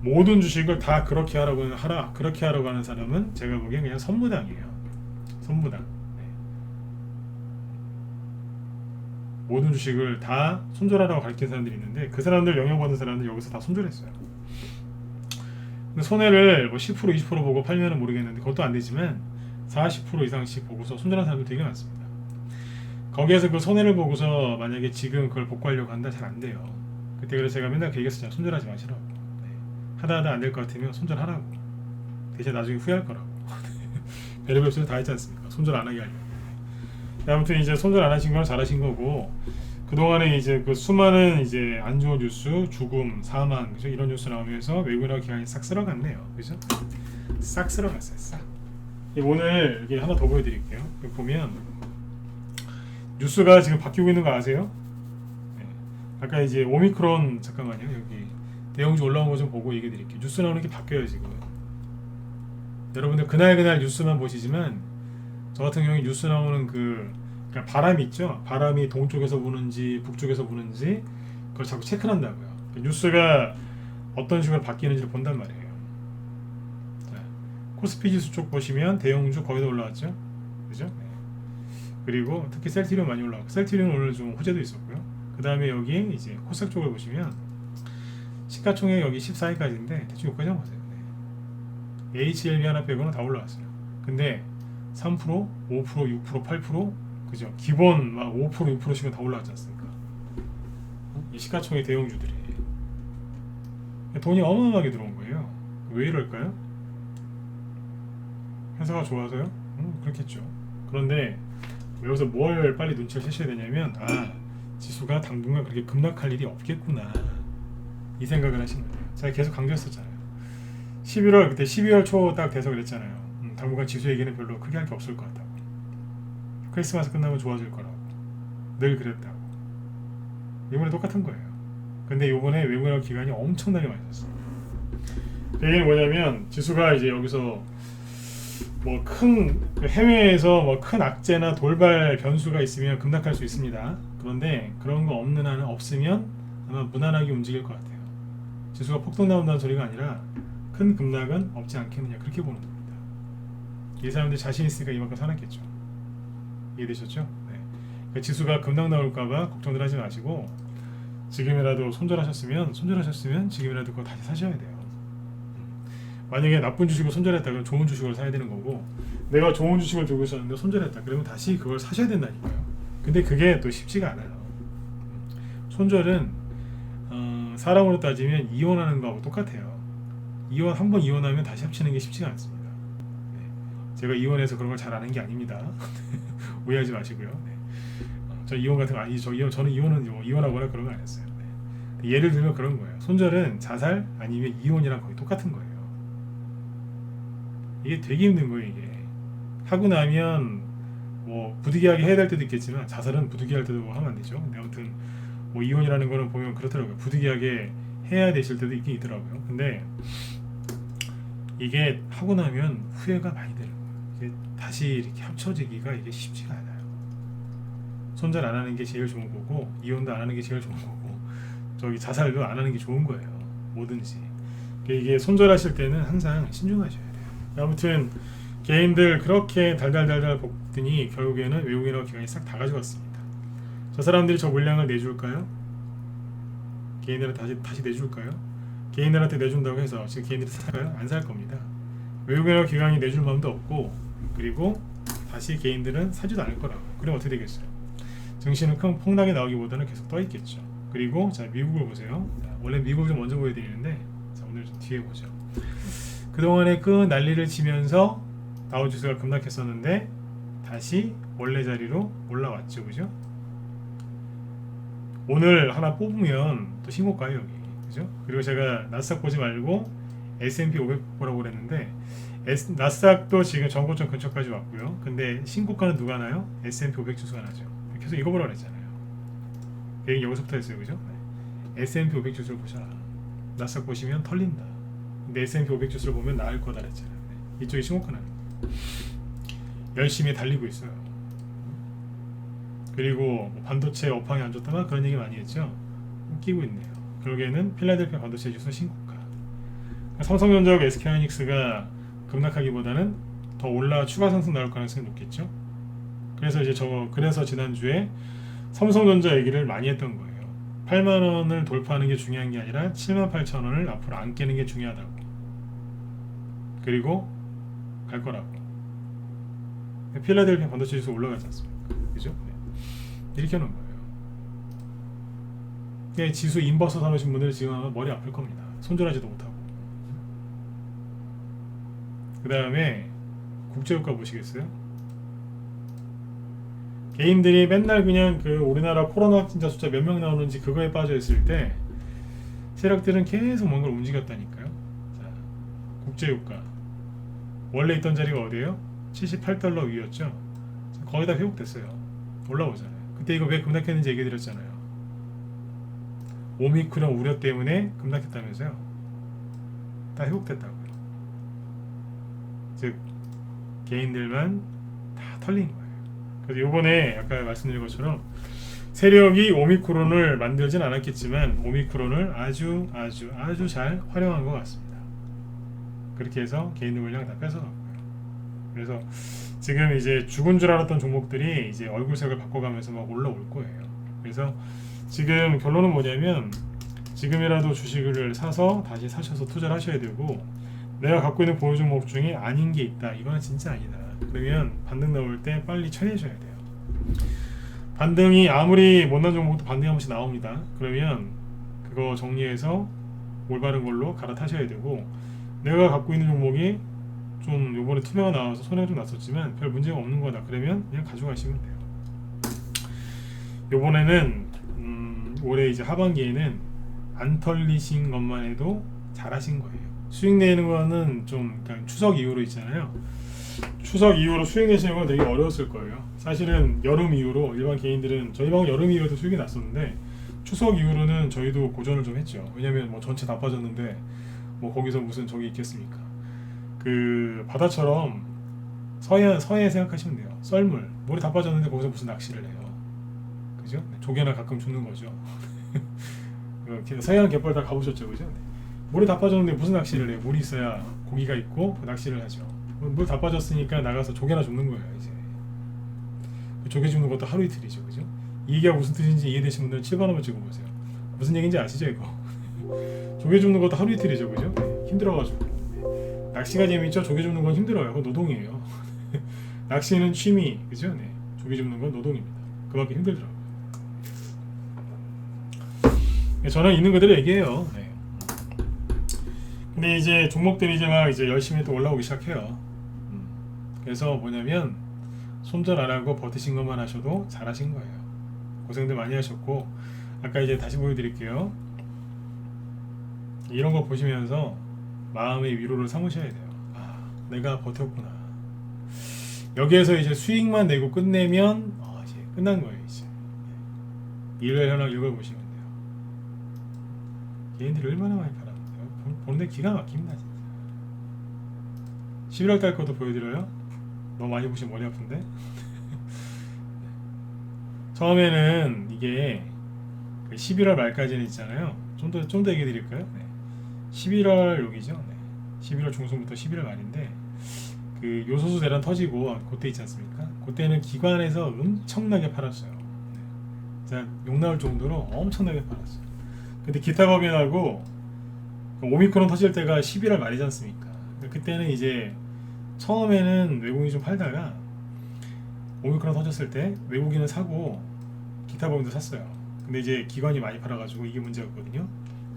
모든 주식을 다 그렇게 하라고 하는 사람은 제가 보기엔 그냥 선무당이에요. 선무당. 네. 모든 주식을 다 손절하라고 가르친 사람들이 있는데 그 사람들 영향받은 사람들 여기서 다 손절했어요. 근데 손해를 뭐 10% 20% 보고 팔면은 모르겠는데 그것도 안 되지만 40% 이상씩 보고서 손절한 사람들 되게 많습니다. 거기에서 그 손해를 보고서 만약에 지금 그걸 복구하려고 한다 잘 안 돼요. 그때 그래서 제가 맨날 그 얘기했었잖아요. 손절하지 마시라고. 네. 하다 안 될 것 같으면 손절하라고. 대신 나중에 후회할 거라고. 별의별 소리 다 했지 않습니까? 손절 안 하게 하려고. 네, 아무튼 이제 손절 안 하신 건 잘하신 거고 그동안에 이제 그 수많은 이제 안 좋은 뉴스, 죽음, 사망, 그죠? 이런 뉴스 나오면서 외국인하고 기관이 싹 쓸어갔네요. 그죠? 싹 쓸어갔어요. 싹. 오늘 여기 하나 더 보여드릴게요. 여기 보면 뉴스가 지금 바뀌고 있는 거 아세요? 네. 아까 이제 오미크론 잠깐만요. 여기 내용지 올라온 거 좀 보고 얘기 드릴게요. 뉴스 나오는 게 바뀌어요 지금. 여러분들 그날 뉴스만 보시지만 저 같은 경우에 뉴스 나오는 그러니까 바람이 있죠. 바람이 동쪽에서 부는지 북쪽에서 부는지 그걸 자꾸 체크를 한다고요. 뉴스가 어떤 식으로 바뀌는지를 본단 말이에요. 자, 코스피 지수 쪽 보시면 대형주 거의 다 올라왔죠. 그죠? 네. 그리고 특히 셀트리온 많이 올라왔고 셀트리온 오늘 좀 호재도 있었고요. 그 다음에 여기 이제 코스닥 쪽을 보시면 시가총액 여기 14위까지인데 대충 여기까지 한번 보세요. 네. HLB 하나 빼고는 다 올라왔어요. 근데 3%, 5%, 6%, 8% 그죠? 기본 막 5%, 6%씩은 다 올라왔지 않습니까? 이 시가총액 대형주들이 돈이 어마어마하게 들어온 거예요. 왜 이럴까요? 회사가 좋아서요? 그렇겠죠. 그런데 여기서 뭘 빨리 눈치를 채셔야 되냐면 지수가 당분간 그렇게 급락할 일이 없겠구나 이 생각을 하시는 거예요. 제가 계속 강조했었잖아요. 11월 그때 12월 초 딱 돼서 그랬잖아요. 당분간 지수 얘기는 별로 크게 할 게 없을 것 같다고. 크리스마스 끝나면 좋아질 거라고. 늘 그랬다고. 이번에 똑같은 거예요. 근데 이번에 외국인하고 기관이 엄청나게 많이 샀어요. 그 얘기는 뭐냐면 지수가 이제 여기서 뭐 큰 해외에서 뭐 큰 악재나 돌발 변수가 있으면 급락할 수 있습니다. 그런데 그런 거 없는 한은 없으면 아마 무난하게 움직일 것 같아요. 지수가 폭등 나온다는 소리가 아니라 큰 급락은 없지 않겠느냐 그렇게 보는 겁니다. 이 사람들이 자신 있으니까 이만큼 사놨겠죠. 이해되셨죠? 네. 그러니까 지수가 급락 나올까봐 걱정들 하지 마시고 지금이라도 손절하셨으면 지금이라도 그거 다시 사셔야 돼요. 만약에 나쁜 주식을 손절했다 그러면 좋은 주식을 사야 되는 거고 내가 좋은 주식을 들고 있었는데 손절했다 그러면 다시 그걸 사셔야 된다니까요. 근데 그게 또 쉽지가 않아요. 손절은 사람으로 따지면 이혼하는 거하고 똑같아요. 한 번 이혼하면 다시 합치는 게 쉽지가 않습니다. 네. 제가 이혼해서 그런 걸 잘 아는 게 아닙니다. 오해하지 마시고요. 네. 저 이혼 같은 거 아니죠. 저는 이혼하거나 그런 거 안 했어요. 네. 예를 들면 그런 거예요. 손절은 자살 아니면 이혼이랑 거의 똑같은 거예요. 이게 되게 힘든 거예요. 이게 하고 나면 뭐 부득이하게 해야 될 때도 있겠지만 자살은 부득이할 때도 하면 안 되죠. 근데 아무튼 뭐 이혼이라는 거는 보면 그렇더라고요. 부득이하게 해야 되실 때도 있긴 있더라고요. 근데 이게 하고 나면 후회가 많이 되는 거예요. 이게 다시 이렇게 합쳐지기가 이게 쉽지가 않아요. 손절 안 하는 게 제일 좋은 거고 이혼도 안 하는 게 제일 좋은 거고 저기 자살도 안 하는 게 좋은 거예요. 뭐든지. 이게 손절하실 때는 항상 신중하셔야 돼요. 아무튼 개인들 그렇게 달달달달 볶더니 결국에는 외국인하고 기관이 싹 다 가져갔습니다. 저 사람들이 저 물량을 내줄까요? 개인들한테 다시 내줄까요? 개인들한테 내준다고 해서 지금 개인들이 살까요? 안 살 겁니다. 외국인하고 기관이 내줄 마음도 없고 그리고 다시 개인들은 사지도 않을 거라고. 그럼 어떻게 되겠어요? 증시는 큰 폭락이 나오기보다는 계속 떠 있겠죠. 그리고 자 미국을 보세요. 자, 원래 미국을 좀 먼저 보여드리는데 자, 오늘 좀 뒤에 보죠. 그동안에 그 난리를 치면서 다우지수가 급락했었는데 다시 원래 자리로 올라왔죠. 그죠? 오늘 하나 뽑으면 또 신고가요 여기. 그죠? 그리고 제가 나스닥 보지 말고 S&P 500 보라고 그랬는데 나스닥도 지금 전고점 근처까지 왔고요. 근데 신고가는 누가 나요? S&P 500 지수가 나죠. 계속 이거 보라고 그랬잖아요. 얘기 여기서부터 했어요. 그죠? 네. S&P 500 지수를 보셔라. 나스닥 보시면 털린다. 근데 S&P 500 지수를 보면 나을 거다 그랬잖아요. 네. 이쪽이 신고가 나는 거예요. 열심히 달리고 있어요. 그리고 뭐 반도체 업황이 안 좋다나 그런 얘기 많이 했죠. 웃기고 있네요. 결국에는 필라델피아 반도체 지수 신고가. 삼성전자하고 SK하이닉스가 급락하기보다는 더 올라 추가 상승 나올 가능성이 높겠죠. 그래서 이제 그래서 지난주에 삼성전자 얘기를 많이 했던 거예요. 8만 원을 돌파하는 게 중요한 게 아니라 7만 8천 원을 앞으로 안 깨는 게 중요하다고. 그리고 갈 거라고. 필라델피아 반도체 지수 올라가지 않습니까? 그죠? 네. 이렇게 하는 거예요. 네, 지수 인버서 사놓으신 분들은 지금 아마 머리 아플 겁니다. 손절하지도 못하고. 그 다음에 국제유가 보시겠어요? 개인들이 맨날 그냥 그 우리나라 코로나 확진자 숫자 몇 명 나오는지 그거에 빠져 있을 때 세력들은 계속 뭔가를 움직였다니까요. 자, 국제유가 원래 있던 자리가 어디예요? 78달러 위였죠. 거의 다 회복됐어요. 올라오잖아요. 그때 이거 왜 급락했는지 얘기 드렸잖아요. 오미크론 우려 때문에 급락했다면서요. 다 회복됐다고요. 즉 개인들만 다 털린 거예요. 그래서 요번에 아까 말씀드린 것처럼 세력이 오미크론을 만들진 않았겠지만 오미크론을 아주 잘 활용한 것 같습니다. 그렇게 해서 개인들 물량 다 뺏어갔고요. 그래서 지금 이제 죽은 줄 알았던 종목들이 이제 얼굴색을 바꿔가면서 막 올라올 거예요. 그래서 지금 결론은 뭐냐면 지금이라도 주식을 사서 다시 사셔서 투자를 하셔야 되고, 내가 갖고 있는 보유 종목 중에 아닌 게 있다, 이거는 진짜 아니다, 그러면 반등 나올 때 빨리 처리해줘야 돼요. 반등이 아무리 못난 종목도 반등이 한 번씩 나옵니다. 그러면 그거 정리해서 올바른 걸로 갈아타셔야 되고, 내가 갖고 있는 종목이 좀 요번에 투매가 나와서 손해가 좀 났었지만 별 문제가 없는 거다, 그러면 그냥 가져가시면 돼요. 요번에는 올해 이제 하반기에는 안 털리신 것만 해도 잘하신 거예요. 수익 내는 거는 좀 그냥 추석 이후로 있잖아요. 추석 이후로 수익 내시는 건 되게 어려웠을 거예요. 사실은 여름 이후로 일반 개인들은, 저희 방은 여름 이후로도 수익이 났었는데 추석 이후로는 저희도 고전을 좀 했죠. 왜냐면 뭐 전체 다 빠졌는데 뭐 거기서 무슨 적이 있겠습니까? 그 바다처럼 서해 생각하시면 돼요. 썰물, 물이 다 빠졌는데 거기서 무슨 낚시를 해요. 그죠? 조개나 가끔 죽는 거죠. 서해안 갯벌 다 가보셨죠, 그죠? 물이 다 빠졌는데 무슨 낚시를 해요? 물이 있어야 고기가 있고 낚시를 하죠. 물 다 빠졌으니까 나가서 조개나 줍는 거예요. 이제 조개 줍는 것도 하루 이틀이죠, 그죠? 이게 무슨 뜻인지 이해되신 분들은 7번 한번 찍어보세요. 무슨 얘기인지 아시죠, 이거? 조개 줍는 것도 하루 이틀이죠, 그죠? 네, 힘들어가지고. 낚시가 재밌죠? 조개 줍는 건 힘들어요. 그건 노동이에요. 낚시는 취미, 그죠? 네, 조개 줍는 건 노동입니다. 그만큼 힘들더라고요. 저는 있는 그대로 얘기해요. 네. 근데 이제 종목들이 이제 막 이제 열심히 또 올라오기 시작해요. 그래서 뭐냐면 손절 안 하고 버티신 것만 하셔도 잘하신 거예요. 고생들 많이 하셨고, 아까 이제 다시 보여드릴게요. 이런 거 보시면서 마음의 위로를 삼으셔야 돼요. 아, 내가 버텼구나. 여기에서 이제 수익만 내고 끝내면 이제 끝난 거예요. 이제 일월 현황 읽어보시면 돼요. 개인들이 얼마나 많이 팔았는데요. 보는데 기가 막힙니다, 진짜. 11월 달 것도 보여드려요. 너무 많이 보시면 머리 아픈데. 처음에는 이게 11월 말까지는 있잖아요. 좀 더 얘기해 드릴까요? 네. 11월 여기죠. 네. 11월 중순부터 11월 말인데 그 요소수 대란 터지고 그때 있지 않습니까? 그때는 기관에서 엄청나게 팔았어요. 네. 진짜 욕 나올 정도로 엄청나게 팔았어요. 근데 기타 법인하고 오미크론 터질 때가 11월 말이지 않습니까? 그때는 이제 처음에는 외국인이 좀 팔다가 오미크론 터졌을 때 외국인은 사고 기타 법인도 샀어요. 근데 이제 기관이 많이 팔아가지고 이게 문제였거든요.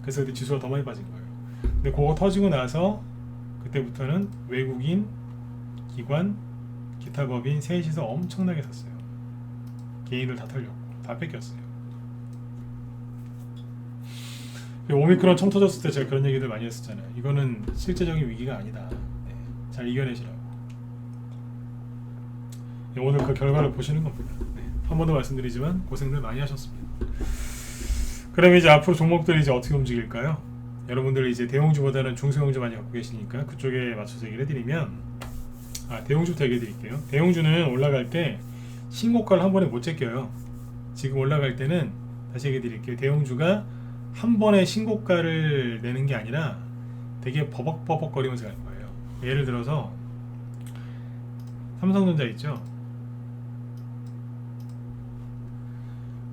그래서 그때 지수가 더 많이 빠진 거예요. 근데 그거 터지고 나서 그때부터는 외국인, 기관, 기타 법인 셋이서 엄청나게 샀어요. 개인들 다 털렸고 다 뺏겼어요. 오미크론 처음 터졌을 때 제가 그런 얘기들 많이 했었잖아요. 이거는 실제적인 위기가 아니다. 네, 잘 이겨내시라고. 네, 오늘 그 결과를 보시는 겁니다. 네, 한 번 더 말씀드리지만 고생들 많이 하셨습니다. 그럼 이제 앞으로 종목들이 이제 어떻게 움직일까요? 여러분들 이제 대형주보다는 중소형주 많이 갖고 계시니까 그쪽에 맞춰서 얘기를 해드리면, 대형주부터 얘기해 드릴게요. 대형주는 올라갈 때 신고가를 한 번에 못 제껴요. 지금 올라갈 때는 다시 얘기해 드릴게요. 대형주가 한 번에 신고가를 내는 게 아니라 되게 버벅버벅 거리면서 갈 거예요. 예를 들어서 삼성전자 있죠?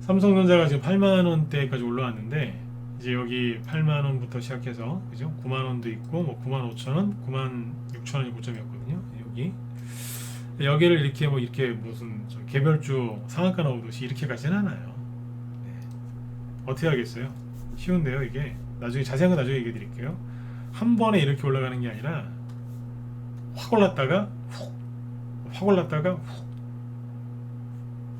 삼성전자가 지금 8만 원대까지 올라왔는데 이제 여기 8만 원부터 시작해서 그죠? 9만 원도 있고 뭐 9만 5천 원, 9만 6천 원이 고점이었거든요. 여기를 이렇게 뭐 이렇게 무슨 개별주 상한가 나오듯이 이렇게 가진 않아요. 네. 어떻게 하겠어요? 쉬운데요, 이게. 나중에 자세한 거 나중에 얘기해 드릴게요. 한 번에 이렇게 올라가는 게 아니라 확 올랐다가 확 올랐다가 훅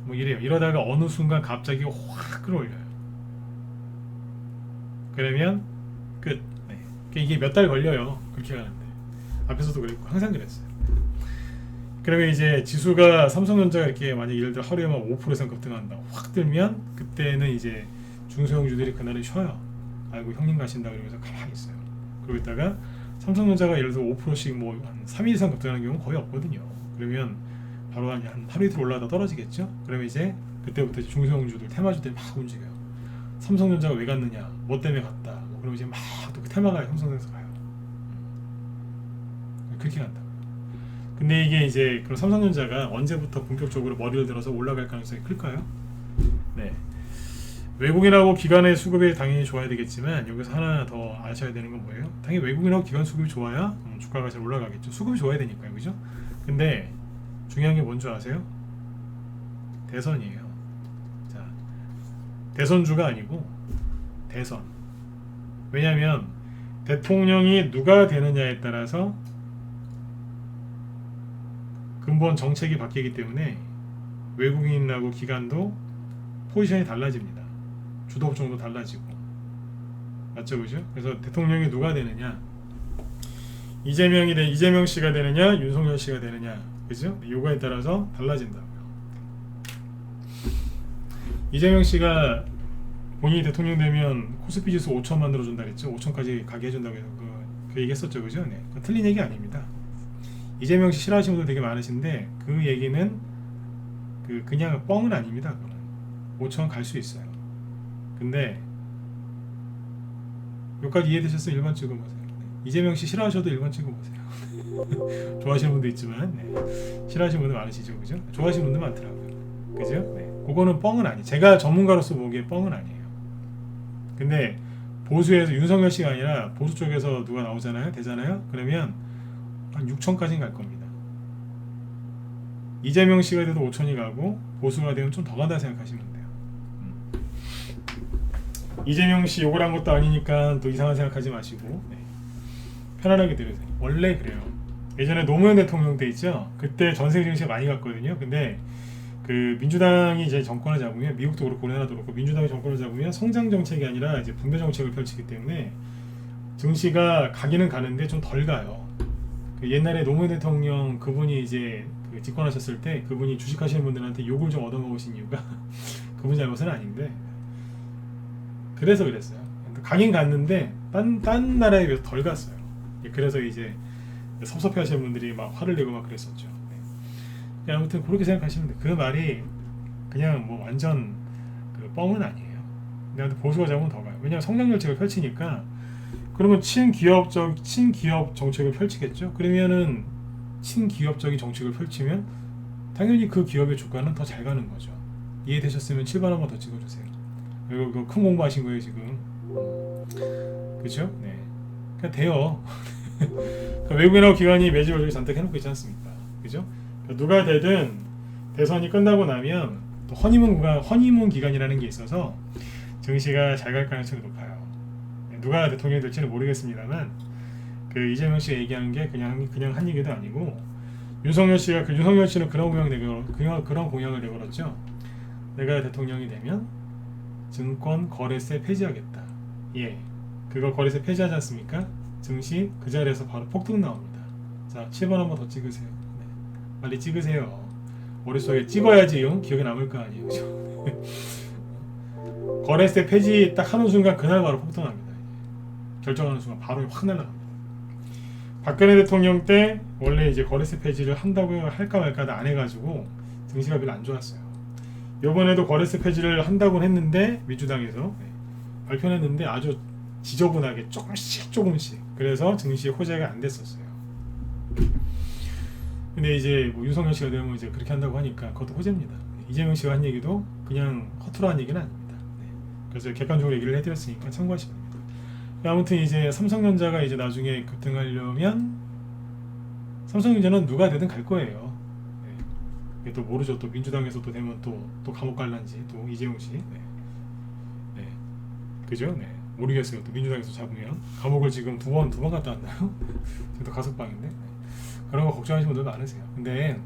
뭐 이래요. 이러다가 어느 순간 갑자기 확 끌어올려요. 그러면 끝. 네. 이게 몇 달 걸려요. 그렇게 가는데. 앞에서도 그랬고 항상 그랬어요. 그러면 이제 지수가 삼성전자가 이렇게 만약 예를 들어 하루에만 5% 이상 급등한다. 확 들면 그때는 이제 중소형주들이 그날은 쉬어요. 아이고 형님 가신다 그러면서 가만히 있어요. 그러고 있다가 삼성전자가 예를 들어 5%씩 뭐 한 3일 이상 급등하는 경우는 거의 없거든요. 그러면 바로 한 하루 이틀 올라가다 떨어지겠죠. 그러면 이제 그때부터 이제 중소형주들 테마주들이 막 움직여요. 삼성전자가 왜 갔느냐, 뭐 때문에 갔다. 뭐 그러면 이제 막 또 그 테마가 형성돼서 가요. 그렇게 간다. 근데 이게 이제 그럼 삼성전자가 언제부터 본격적으로 머리를 들어서 올라갈 가능성이 클까요? 네. 외국인하고 기관의 수급이 당연히 좋아야 되겠지만 여기서 하나 더 아셔야 되는 건 뭐예요? 당연히 외국인하고 기관 수급이 좋아야 주가가 잘 올라가겠죠. 수급이 좋아야 되니까요, 그죠? 근데 중요한 게 뭔지 아세요? 대선이에요. 자, 대선주가 아니고 대선. 왜냐하면 대통령이 누가 되느냐에 따라서 근본 정책이 바뀌기 때문에 외국인하고 기관도 포지션이 달라집니다. 주도 업종도 달라지고. 맞죠, 그죠? 그래서 대통령이 누가 되느냐, 이재명 씨가 되느냐, 윤석열 씨가 되느냐, 그죠? 요거에 따라서 달라진다고요. 이재명 씨가 본인이 대통령 되면 코스피 지수 5천 만들어준다 그랬죠. 5천까지 가게 해준다고 해서 그 얘기했었죠, 그죠? 네. 틀린 얘기 아닙니다. 이재명 씨 싫어하시는 분들 되게 많으신데 그 얘기는 그냥 뻥은 아닙니다. 그거는 5천 갈 수 있어요. 근데 여기까지 이해되셨으면 1번 찍어보세요. 네. 이재명 씨 싫어하셔도 1번 찍어보세요. 좋아하시는 분도 있지만 네. 싫어하시는 분들 많으시죠, 그죠? 좋아하시는 분들 많더라고요, 그죠? 네. 그거는 뻥은 아니. 제가 전문가로서 보기에 뻥은 아니에요. 근데 보수에서 윤석열 씨가 아니라 보수 쪽에서 누가 나오잖아요, 되잖아요. 그러면 한 6천까지는 갈 겁니다. 이재명 씨가 돼도 5천이 가고 보수가 되면 좀 더 간다 생각하시면 돼요. 이재명 씨 욕을 한 것도 아니니까 또 이상한 생각하지 마시고 네. 편안하게 들으세요. 원래 그래요. 예전에 노무현 대통령 때 있죠. 그때 전 세계 증시가 많이 갔거든요. 근데 그 민주당이 이제 정권을 잡으면 미국도 그렇고 우리나라도 그렇고 민주당이 정권을 잡으면 성장 정책이 아니라 이제 분배 정책을 펼치기 때문에 증시가 가기는 가는데 좀 덜 가요. 그 옛날에 노무현 대통령 그분이 이제 그 집권하셨을 때 그분이 주식하시는 분들한테 욕을 좀 얻어먹으신 이유가 그분 잘못은 아닌데 그래서 그랬어요. 가긴 갔는데 딴 나라에 비해서 덜 갔어요. 그래서 이제 섭섭해하시는 분들이 막 화를 내고 막 그랬었죠. 네. 아무튼 그렇게 생각하시면 돼요. 그 말이 그냥 뭐 완전 그 뻥은 아니에요. 근데 보수가 잡으면 더 가요. 왜냐하면 성장 정책을 펼치니까. 그러면 친기업 정책을 펼치겠죠. 그러면은 친기업적인 정책을 펼치면 당연히 그 기업의 주가는 더 잘 가는 거죠. 이해되셨으면 7번 한번 더 찍어주세요. 이거 큰 공부하신 거예요 지금. 그렇죠? 네. 그냥 돼요. 외국인하고 기관이 매주 월요일 잔뜩 해놓고 있지 않습니까? 그죠? 누가 되든 대선이 끝나고 나면 또 허니문 기간이라는 게 있어서 증시가 잘 갈 가능성이 높아요. 누가 대통령이 될지는 모르겠습니다만 그 이재명 씨가 얘기하는 게 그냥 한 얘기도 아니고 윤석열 씨는 그런 공약을 내걸었죠. 내가 대통령이 되면 증권 거래세 폐지하겠다. 예, 그거 거래세 폐지하지 않습니까? 증시 그 자리에서 바로 폭등 나옵니다. 자, 7번 한번 더 찍으세요. 네. 빨리 찍으세요. 머릿속에 찍어야지 기억에 남을 거 아니에요. 그죠? 거래세 폐지 딱 하는 순간 그날 바로 폭등합니다. 결정하는 순간 바로 확 날아갑니다. 박근혜 대통령 때 원래 이제 거래세 폐지를 한다고 할까 말까 안 해가지고 증시가 별로 안 좋았어요. 이번에도 거래세 폐지를 한다고 했는데 민주당에서 발표했는데 아주 지저분하게 조금씩 그래서 증시에 호재가 안 됐었어요. 근데 이제 뭐 윤석열 씨가 되면 이제 그렇게 한다고 하니까 그것도 호재입니다. 이재명 씨가 한 얘기도 그냥 허투루 한 얘기는 아닙니다. 네. 그래서 객관적으로 얘기를 해드렸으니까 참고하시면 됩니다. 아무튼 이제 삼성전자가 이제 나중에 급등하려면 삼성전자는 누가 되든 갈 거예요. 네. 이게 또 모르죠. 또 민주당에서 또 되면 또 감옥 갈란지 또 이재용 씨. 네. 네. 그죠? 네. 모르겠어요. 또 민주당에서 잡으면 감옥을 지금 두 번 갔다 왔나요? 지금 또 가석방인데. 네. 그런 거 걱정하시는 분들 많으세요. 근데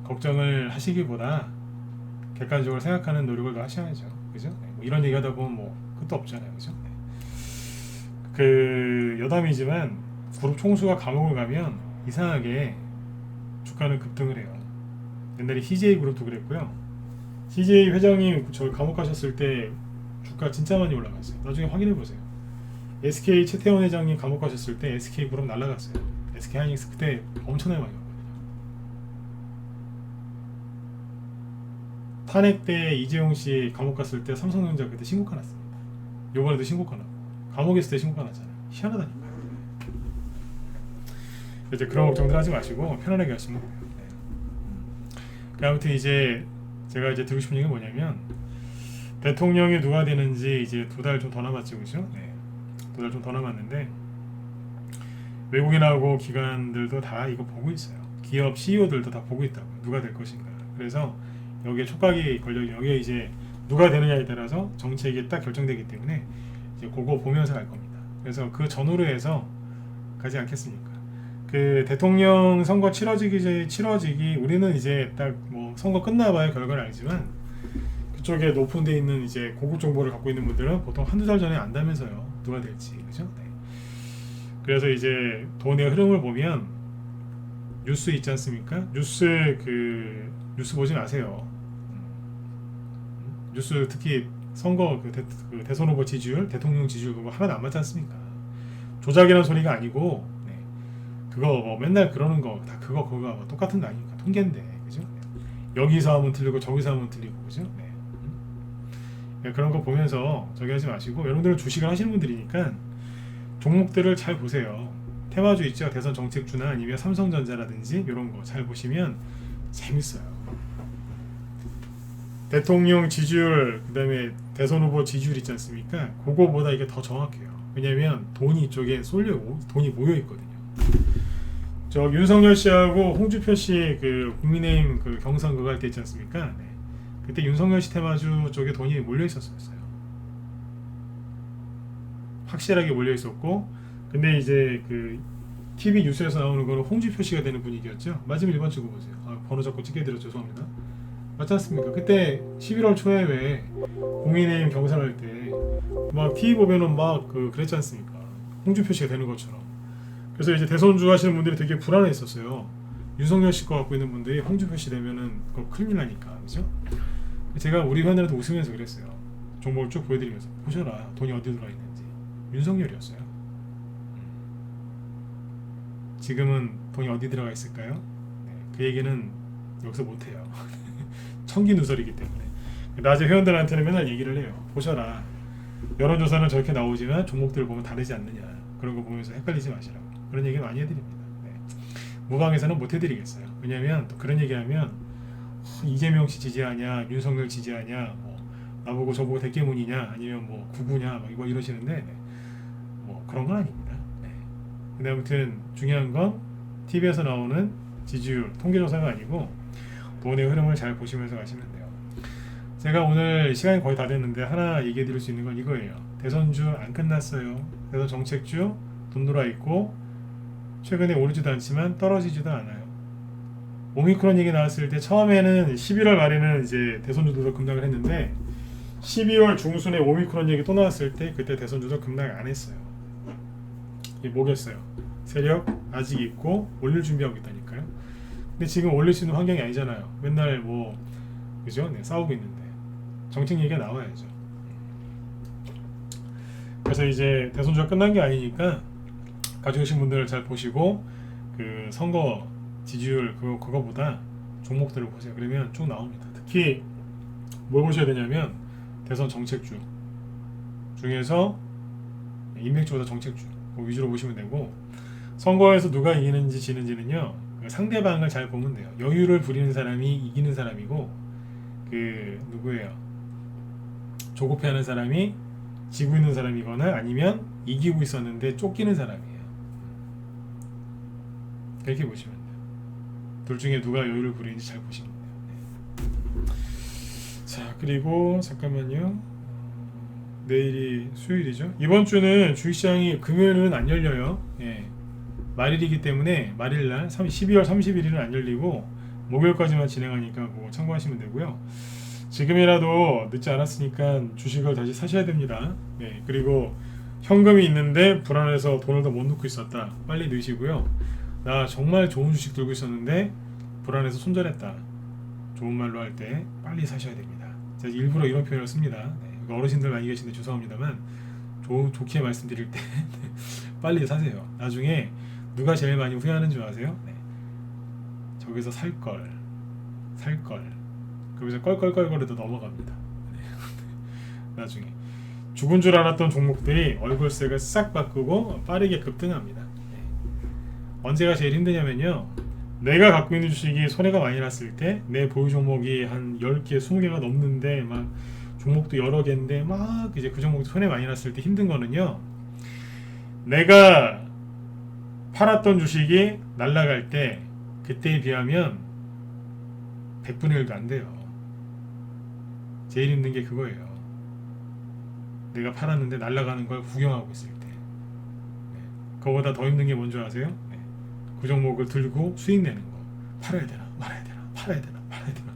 걱정을 하시기보다 객관적으로 생각하는 노력을 더 하셔야죠. 그죠? 네. 뭐 이런 얘기하다 보면 뭐 끝도 없잖아요. 그죠? 네. 그 여담이지만 그룹 총수가 감옥을 가면 이상하게 주가는 급등을 해요. 옛날에 CJ 그룹도 그랬고요. CJ 회장님 저 감옥 가셨을 때 주가 진짜 많이 올라갔어요. 나중에 확인해 보세요. SK 최태원 회장님 감옥 가셨을 때 SK 그룹 날라갔어요. SK 하이닉스 그때 엄청나게 많이 갔거든요. 탄핵 때 이재용 씨 감옥 갔을 때 삼성전자 그때 신고가 났습니다. 요번에도 신고가 나고 감옥에 있을 때 신고가 났잖아요. 희한하다니까요. 이제 그런 걱정들 하지 마시고 편안하게 하시면 돼요. 네. 아무튼 이제 제가 이제 드리고 싶은 얘기가 뭐냐면 대통령이 누가 되는지 이제 2달 좀 더 남았죠, 그죠? 네. 2달 좀 더 남았는데 외국인하고 기관들도 다 이거 보고 있어요. 기업 CEO들도 다 보고 있다고 누가 될 것인가. 그래서 여기에 촉각이 걸려 여기에 이제 누가 되느냐에 따라서 정책이 딱 결정되기 때문에 이제 그거 보면서 갈 겁니다. 그래서 그 전후로 해서 가지 않겠습니까? 그 대통령 선거 치러지기 우리는 이제 딱 뭐 선거 끝나봐야 결과를 알지만 그쪽에 높은 데 있는 이제 고급 정보를 갖고 있는 분들은 보통 한두 달 전에 안다면서요. 누가 될지. 그죠? 네. 그래서 이제 돈의 흐름을 보면 뉴스 있지 않습니까? 뉴스 보지 마세요. 뉴스 특히 선거 대선 후보 지지율, 대통령 지지율 그거 하나도 안 맞지 않습니까? 조작이라는 소리가 아니고 그거 뭐 맨날 그러는 거 다 그거 똑같은 거 아닙니까? 통계인데 그죠? 여기서 하면 틀리고 저기서 하면 틀리고 그죠? 네. 그런 거 보면서 저기 하지 마시고 여러분들은 주식을 하시는 분들이니까 종목들을 잘 보세요. 테마주 있죠? 대선 정책주나 아니면 삼성전자라든지 이런 거 잘 보시면 재밌어요. 대통령 지지율 그다음에 대선 후보 지지율 있지 않습니까? 그거보다 이게 더 정확해요. 왜냐면 돈이 이쪽에 돈이 모여 있거든요. 저 윤석열 씨하고 홍준표 씨 그 국민의힘 그 경선 그거 할 때 있지 않습니까? 네. 그때 윤석열 씨 테마주 쪽에 돈이 몰려 있었어요. 확실하게 몰려 있었고, 근데 이제 그 TV 뉴스에서 나오는 거는 홍준표 씨가 되는 분위기였죠. 맞으면 1번 찍어 보세요. 번호 자꾸 찍게 드려 죄송합니다. 맞지 않습니까? 그때 11월 초에 왜 국민의힘 경선할 때 막 TV 보면은 막 그랬지 않습니까? 홍준표 씨가 되는 것처럼. 그래서 이제 대선주 하시는 분들이 되게 불안해했었어요. 윤석열 씨 거 갖고 있는 분들이 홍준표 씨 되면은 그거 큰일 나니까, 그죠? 제가 우리 회원들한테 웃으면서 그랬어요. 종목을 쭉 보여드리면서 보셔라 돈이 어디 들어가 있는지. 윤석열이었어요. 지금은 돈이 어디 들어가 있을까요? 네, 그 얘기는 여기서 못해요. 청기누설이기 때문에. 낮에 회원들한테는 맨날 얘기를 해요. 보셔라. 여론조사는 저렇게 나오지만 종목들을 보면 다르지 않느냐. 그런 거 보면서 헷갈리지 마시라고. 그런 얘기 많이 해드립니다. 네. 무방에서는 못 해드리겠어요. 왜냐면 또 그런 얘기하면 이재명 씨 지지하냐, 윤석열 지지하냐, 뭐 나보고 저보고 대깨문이냐, 아니면 뭐 구구냐, 뭐 이러시는데 네. 뭐 그런 건 아닙니다. 네. 근데 아무튼 중요한 건 TV에서 나오는 지지율 통계조사가 아니고 돈의 흐름을 잘 보시면서 가시면 돼요. 제가 오늘 시간이 거의 다 됐는데 하나 얘기해 드릴 수 있는 건 이거예요. 대선주 안 끝났어요. 대선 정책주 돈 돌아 있고 최근에 오르지도 않지만 떨어지지도 않아요. 오미크론 얘기 나왔을 때 처음에는 11월 말에는 이제 대선주도 급락을 했는데 12월 중순에 오미크론 얘기 또 나왔을 때 그때 대선주도 급락 안 했어요. 이게 뭐겠어요? 세력 아직 있고 올릴 준비하고 있다니까요. 근데 지금 올릴 수 있는 환경이 아니잖아요. 맨날 뭐 그죠? 네, 싸우고 있는데 정책 얘기가 나와야죠. 그래서 이제 대선주가 끝난 게 아니니까 가지고 계신 분들 잘 보시고 그 선거 지지율 그거보다 종목들을 보세요. 그러면 쭉 나옵니다. 특히 뭘 보셔야 되냐면 대선 정책주 중에서 인맥주보다 정책주 위주로 보시면 되고 선거에서 누가 이기는지 지는지는요 그 상대방을 잘 보면 돼요. 여유를 부리는 사람이 이기는 사람이고 그 누구예요? 조급해하는 사람이 지고 있는 사람이거나 아니면 이기고 있었는데 쫓기는 사람이에요. 그렇게 보시면 돼요. 둘 중에 누가 여유를 부리는지 잘 보시면 돼요. 네. 자, 그리고 잠깐만요. 내일이 수요일이죠. 이번 주는 주식시장이 금요일은 안 열려요. 예. 말일이기 때문에 말일날 12월 31일은 안 열리고 목요일까지만 진행하니까 그거 참고하시면 되고요. 지금이라도 늦지 않았으니까 주식을 다시 사셔야 됩니다. 네, 그리고 현금이 있는데 불안해서 돈을 더 못 넣고 있었다. 빨리 넣으시고요. 나 정말 좋은 주식 들고 있었는데 불안해서 손절했다. 좋은 말로 할 때 빨리 사셔야 됩니다. 제가 일부러 이런 표현을 씁니다. 네, 어르신들 많이 계신데 죄송합니다만 좋게 말씀드릴 때 빨리 사세요. 나중에 누가 제일 많이 후회하는 줄 아세요? 네. 저기서 살걸 그러면서 껄껄껄거리도 넘어갑니다. 네. 나중에 죽은 줄 알았던 종목들이 얼굴색을 싹 바꾸고 빠르게 급등합니다. 네. 언제가 제일 힘드냐면요, 내가 갖고 있는 주식이 손해가 많이 났을 때 내 보유 종목이 한 10개, 20개가 넘는데 막 종목도 여러 개인데 막 이제 그 종목도 손해 많이 났을 때 힘든 거는요, 내가 팔았던 주식이 날아갈 때 그때에 비하면 100분의 1도 안 돼요. 제일 힘든 게 그거예요. 내가 팔았는데 날아가는 걸 구경하고 있을 때. 네. 그거보다 더 힘든 게 뭔지 아세요? 네. 그 종목을 들고 수익 내는 거. 팔아야 되나 말아야 되나 팔아야 되나 말아야 되나.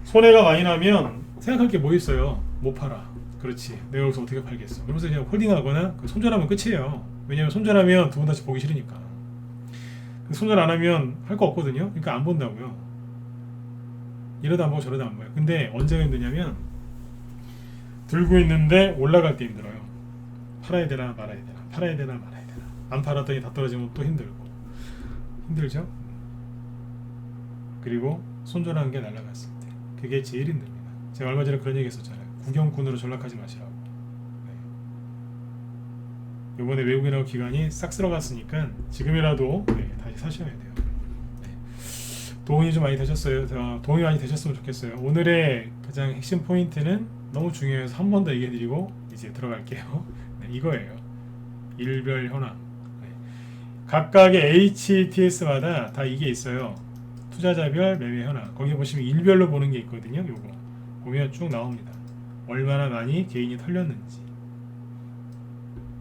손해가 많이 나면 생각할 게 뭐 있어요? 못 팔아. 그렇지. 내가 여기서 어떻게 팔겠어. 그러면서 그냥 홀딩하거나 손절하면 끝이에요. 왜냐면 손절하면 두 번 다시 보기 싫으니까. 손절 안 하면 할 거 없거든요. 그러니까 안 본다고요. 이러다 안 보고 저러다 안 봐요. 근데 언제가 힘드냐면 들고 있는데 올라갈 때 힘들어요. 팔아야 되나 말아야 되나 팔아야 되나 말아야 되나. 안 팔았더니 다 떨어지면 또 힘들고. 힘들죠? 그리고 손절하는 게 날아갔을 때 그게 제일 힘듭니다. 제가 얼마 전에 그런 얘기 했었잖아요. 구경꾼으로 전락하지 마시라고. 네. 이번에 외국인하고 기간이 싹 쓸어갔으니까 지금이라도 다시 사셔야 돼요. 도움이 좀 많이 되셨어요. 도움이 많이 되셨으면 좋겠어요. 오늘의 가장 핵심 포인트는 너무 중요해서 한 번 더 얘기해드리고 이제 들어갈게요. 네, 이거예요. 일별 현황. 네. 각각의 HTS마다 다 이게 있어요. 투자자별 매매 현황. 거기 보시면 일별로 보는 게 있거든요. 요거 보면 쭉 나옵니다. 얼마나 많이 개인이 털렸는지.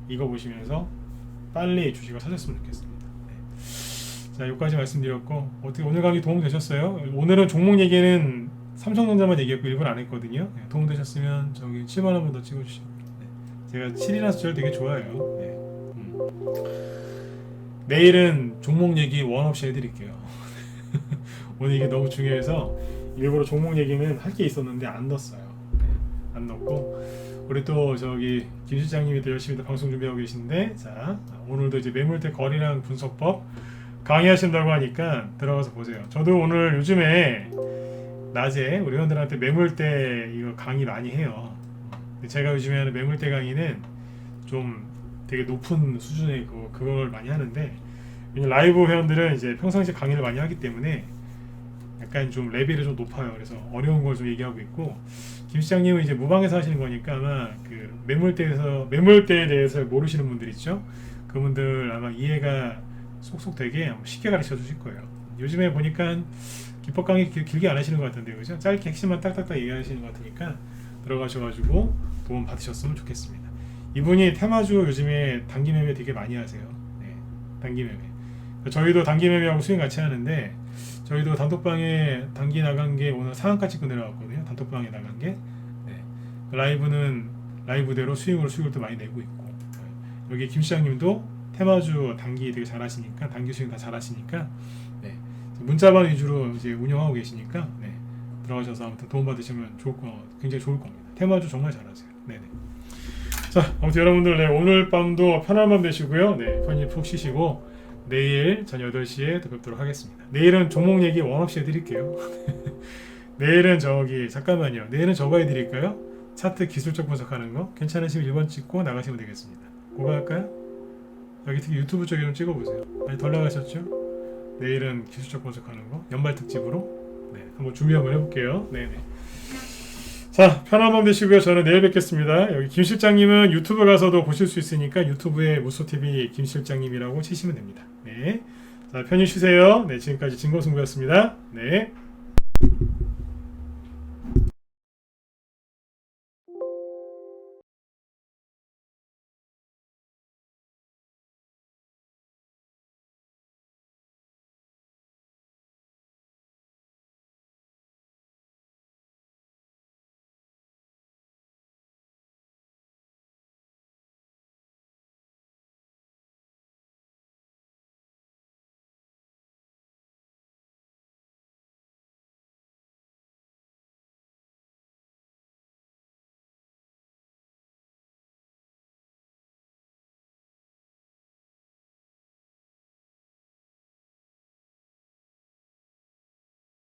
이거 보시면서 빨리 주식을 사셨으면 좋겠습니다. 자, 여기까지 말씀드렸고 어떻게 오늘 강의 도움 되셨어요? 오늘은 종목 얘기는 삼성전자만 얘기했고 일부러 안 했거든요. 네, 도움 되셨으면 저기 7만 원 더 찍어주시고. 네, 제가 7이라서 저를 되게 좋아해요. 네. 내일은 종목 얘기 원 없이 해드릴게요. 오늘 이게 너무 중요해서 일부러 종목 얘기는 할 게 있었는데 안 넣었어요. 네, 안 넣었고 우리 또 저기 김 실장님이 또 열심히 또 방송 준비하고 계신데, 자 오늘도 이제 매물대 거래량 분석법 강의하신다고 하니까 들어가서 보세요. 저도 오늘 요즘에 낮에 우리 회원들한테 매물대 이거 강의 많이 해요. 제가 요즘에 하는 매물대 강의는 좀 되게 높은 수준의 그걸 많이 하는데, 라이브 회원들은 이제 평상시 강의를 많이 하기 때문에 약간 좀 레벨이 좀 높아요. 그래서 어려운 걸 좀 얘기하고 있고, 김 시장님은 이제 무방에서 하시는 거니까 아마 그 매물대에 대해서 모르시는 분들 있죠. 그분들 아마 이해가 속속 되게 쉽게 가르쳐 주실 거예요. 요즘에 보니까 기법 강의 길게 안 하시는 것 같은데요, 그죠? 짧게 핵심만 딱딱딱 얘기하시는 것 같으니까 들어가셔가지고 도움 받으셨으면 좋겠습니다. 이분이 테마주 요즘에 단기 매매 되게 많이 하세요. 네, 단기 매매. 저희도 단기 매매하고 수익 같이 하는데, 저희도 단톡방에 단기 나간 게 오늘 상한가 찍고 내려왔거든요. 단톡방에 나간 게. 네. 라이브는 라이브대로 수익을 또 많이 내고 있고. 네. 여기 김 시장님도 테마주 단기 되게 잘하시니까, 단기 수익 다 잘하시니까, 네. 문자반 위주로 이제 운영하고 계시니까, 네. 들어가셔서 아무튼 도움 받으시면 굉장히 좋을 겁니다. 테마주 정말 잘하세요. 네네. 자, 아무튼 여러분들, 네, 오늘 밤도 편한 밤 되시고요. 네, 편히 푹 쉬시고 내일 저녁 8시에 또 뵙도록 하겠습니다. 내일은 종목 얘기 원 없이 해드릴게요. 내일은 잠깐만요. 내일은 저거 해드릴까요? 차트 기술적 분석하는 거 괜찮으시면 1번 찍고 나가시면 되겠습니다. 그거 할까요? 여기 특히 유튜브 쪽에 좀 찍어보세요. 아니 덜 나가셨죠? 내일은 기술적 분석하는 거 연말 특집으로 네, 한번 준비 한번 해볼게요. 네네. 자, 편한 밤 되시고요. 저는 내일 뵙겠습니다. 여기 김 실장님은 유튜브 가서도 보실 수 있으니까 유튜브에 무소TV 김 실장님이라고 치시면 됩니다. 네. 자, 편히 쉬세요. 네, 지금까지 진검승부였습니다. 네.